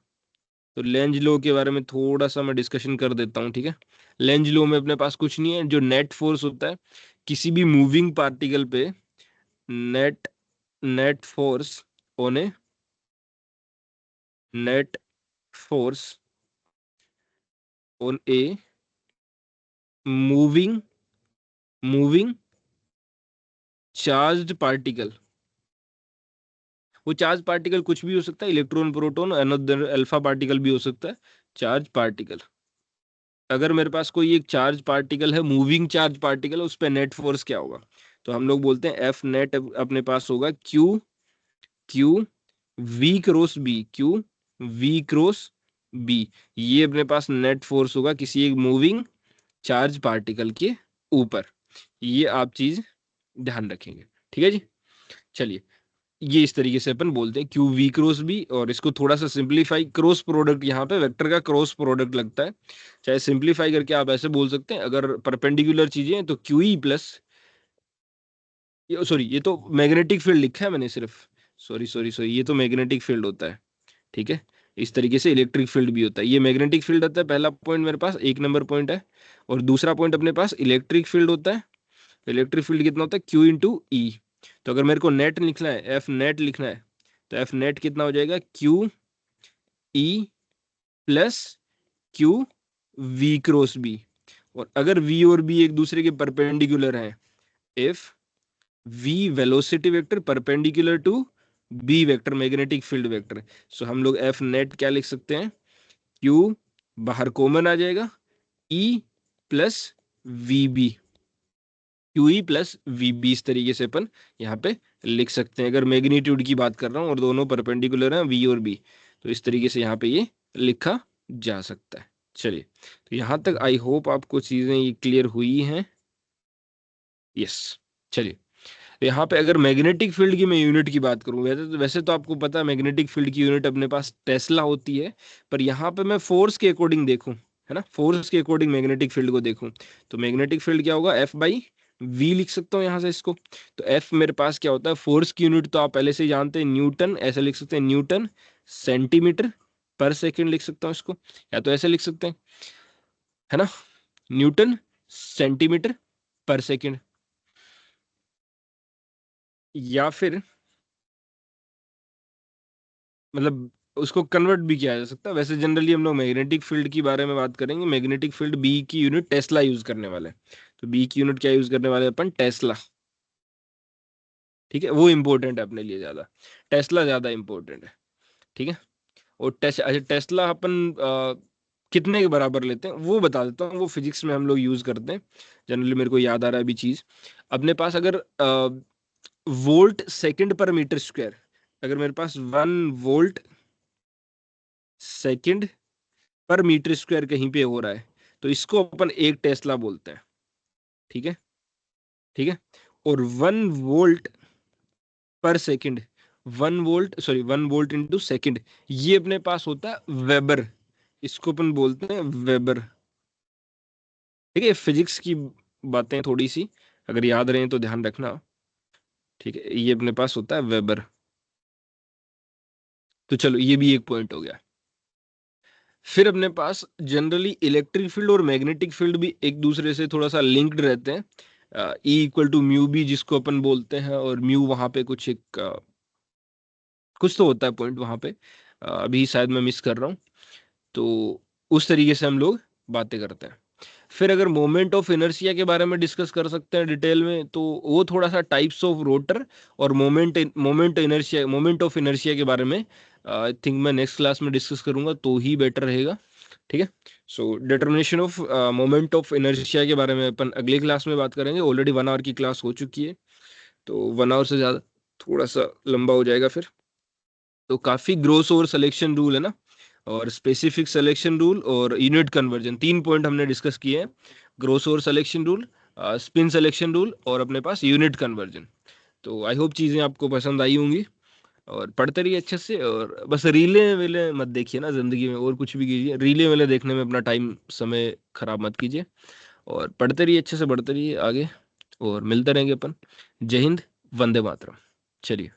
तो लेंज लो के बारे में थोड़ा सा मैं डिस्कशन कर देता हूँ। ठीक है, लेंज लो में अपने पास कुछ नहीं है, जो नेट फोर्स होता है किसी भी मूविंग पार्टिकल पे, net net force on A net force on a moving moving charged particle. वो चार्ज पार्टिकल कुछ भी हो सकता है, electron, proton, another alpha particle भी हो सकता है, चार्ज पार्टिकल। अगर मेरे पास कोई एक चार्ज पार्टिकल है, मूविंग चार्ज पार्टिकल है, उस पर नेट फोर्स क्या होगा, तो हम लोग बोलते हैं एफ नेट अपने पास होगा Q Q V cross B, Q V cross B. ये अपने पास नेट फोर्स होगा किसी एक मूविंग चार्ज पार्टिकल के ऊपर। ये आप चीज ध्यान रखेंगे। ठीक है जी, चलिए, ये इस तरीके से अपन बोलते हैं क्यू वी क्रॉस बी, और इसको थोड़ा सा सिंप्लीफाई, क्रॉस प्रोडक्ट, यहाँ पे वेक्टर का क्रॉस प्रोडक्ट लगता है। चाहे सिंप्लीफाई करके आप ऐसे बोल सकते हैं, अगर परपेंडिकुलर चीजें हैं तो क्यू ई प्लस, सॉरी ये तो मैग्नेटिक फील्ड लिखा है मैंने सिर्फ, सॉरी सॉरी सॉरी, ये तो मैग्नेटिक फील्ड होता है। ठीक है, इस तरीके से इलेक्ट्रिक फील्ड भी होता है, ये मैग्नेटिक फील्ड होता है, पहला पॉइंट मेरे पास, एक नंबर पॉइंट है। और दूसरा पॉइंट अपने पास इलेक्ट्रिक फील्ड होता है। इलेक्ट्रिक फील्ड कितना होता है, क्यू इंटू ई। तो अगर मेरे को नेट लिखना है, एफ नेट लिखना है, तो एफ नेट कितना हो जाएगा, Q E plus Q V cross B. और अगर वी और बी एक दूसरे के परपेंडिकुलर हैं, if we velocity vector perpendicular to b vector magnetic field vector, so हम लोग एफ नेट क्या लिख सकते हैं, क्यू बाहर कॉमन आ जाएगा, E plus V B, Q E plus V B, इस तरीके से अपन यहाँ पे लिख सकते हैं, अगर मैग्नीट्यूड की बात कर रहा हूँ और दोनों परपेंडिकुलर हैं वी और बी, तो इस तरीके से यहाँ पे ये लिखा जा सकता है। चलिए, तो यहाँ तक आई होप आपको चीजें ये क्लियर हुई हैं। यस। चलिए, तो यहाँ पे अगर मैग्नेटिक फील्ड की मैं यूनिट की बात करूँ, वैसे तो आपको पता है मैग्नेटिक फील्ड की यूनिट अपने पास टेस्ला होती है, पर यहाँ पे मैं फोर्स के अकॉर्डिंग देखूं, है ना, फोर्स के अकॉर्डिंग मैग्नेटिक फील्ड को देखूं, तो मैग्नेटिक फील्ड क्या होगा, एफ बाई वी लिख सकता हूँ यहाँ से इसको। तो एफ मेरे पास क्या होता है, फोर्स की यूनिट तो आप पहले से ही जानते हैं, न्यूटन, ऐसे लिख सकते हैं न्यूटन सेंटीमीटर पर सेकेंड लिख सकता हूँ इसको, या तो ऐसे लिख सकते हैं, है ना, न्यूटन सेंटीमीटर पर सेकेंड, या फिर मतलब उसको कन्वर्ट भी किया जा सकता है। वैसे जनरली हम लोग मैग्नेटिक फील्ड की बारे में बात करेंगे, मैग्नेटिक फील्ड बी की यूनिट टेस्ला यूज करने वाले हैं। तो बी की यूनिट क्या यूज करने वाले हैं अपन, टेस्ला। ठीक है, वो इंपॉर्टेंट है अपने लिए ज्यादा, टेस्ला ज्यादा इंपॉर्टेंट है। ठीक है, और अच्छा टेस्ला अपन कितने के बराबर लेते हैं वो बता देता हूँ, वो फिजिक्स में हम लोग यूज करते हैं जनरली, मेरे को याद आ रहा है अभी चीज। अपने पास अगर वोल्ट सेकंड पर मीटर स्क्वायर, अगर मेरे पास 1 वोल्ट सेकंड पर मीटर स्क्वायर कहीं पे हो रहा है, तो इसको अपन 1 टेस्ला बोलते हैं। ठीक है, ठीक है, और 1 वोल्ट पर सेकंड, 1 वोल्ट इंटू सेकंड, ये अपने पास होता है वेबर, इसको अपन बोलते हैं वेबर। ठीक है, फिजिक्स की बातें थोड़ी सी अगर याद रहें तो ध्यान रखना। ठीक है, ये अपने पास होता है वेबर। तो चलो, ये भी एक पॉइंट हो गया। फिर अपने पास जनरली इलेक्ट्रिक फील्ड और मैग्नेटिक फील्ड भी एक दूसरे से थोड़ा सा लिंक्ड रहते हैं। E equal to mu B जिसको अपन बोलते हैं, और म्यू वहां पे कुछ एक कुछ तो होता है पॉइंट वहां पे, अभी शायद मैं मिस कर रहा हूँ। तो उस तरीके से हम लोग बातें करते हैं। फिर अगर मोमेंट ऑफ इनर्शिया के बारे में डिस्कस कर सकते हैं डिटेल में, तो वो थोड़ा सा टाइप्स ऑफ रोटर और मोमेंट ऑफ इनर्शिया के बारे में आई थिंक मैं नेक्स्ट क्लास में डिस्कस करूंगा तो ही बेटर रहेगा। ठीक है, so determination of moment of inertia के बारे में अपन अगले क्लास में बात करेंगे। ऑलरेडी 1 आवर की क्लास हो चुकी है, तो 1 आवर से ज़्यादा थोड़ा सा लंबा हो जाएगा फिर। तो काफी ग्रोस ओवर सिलेक्शन रूल है ना, और स्पेसिफिक सिलेक्शन रूल और यूनिट कन्वर्जन, 3 पॉइंट हमने डिस्कस किए हैं, gross over selection rule, spin selection rule, और अपने पास यूनिट कन्वर्जन। तो आई होप चीजें आपको पसंद आई होंगी, और पढ़ते रहिए अच्छे से, और बस रीले वेले मत देखिए ना जिंदगी में, और कुछ भी कीजिए, रीले वेले देखने में अपना टाइम समय खराब मत कीजिए, और पढ़ते रहिए अच्छे से, बढ़ते रहिए आगे, और मिलते रहेंगे अपन। जय हिंद, वंदे मातरम। चलिए,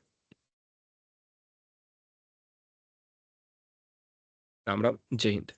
राम राम, जय हिंद।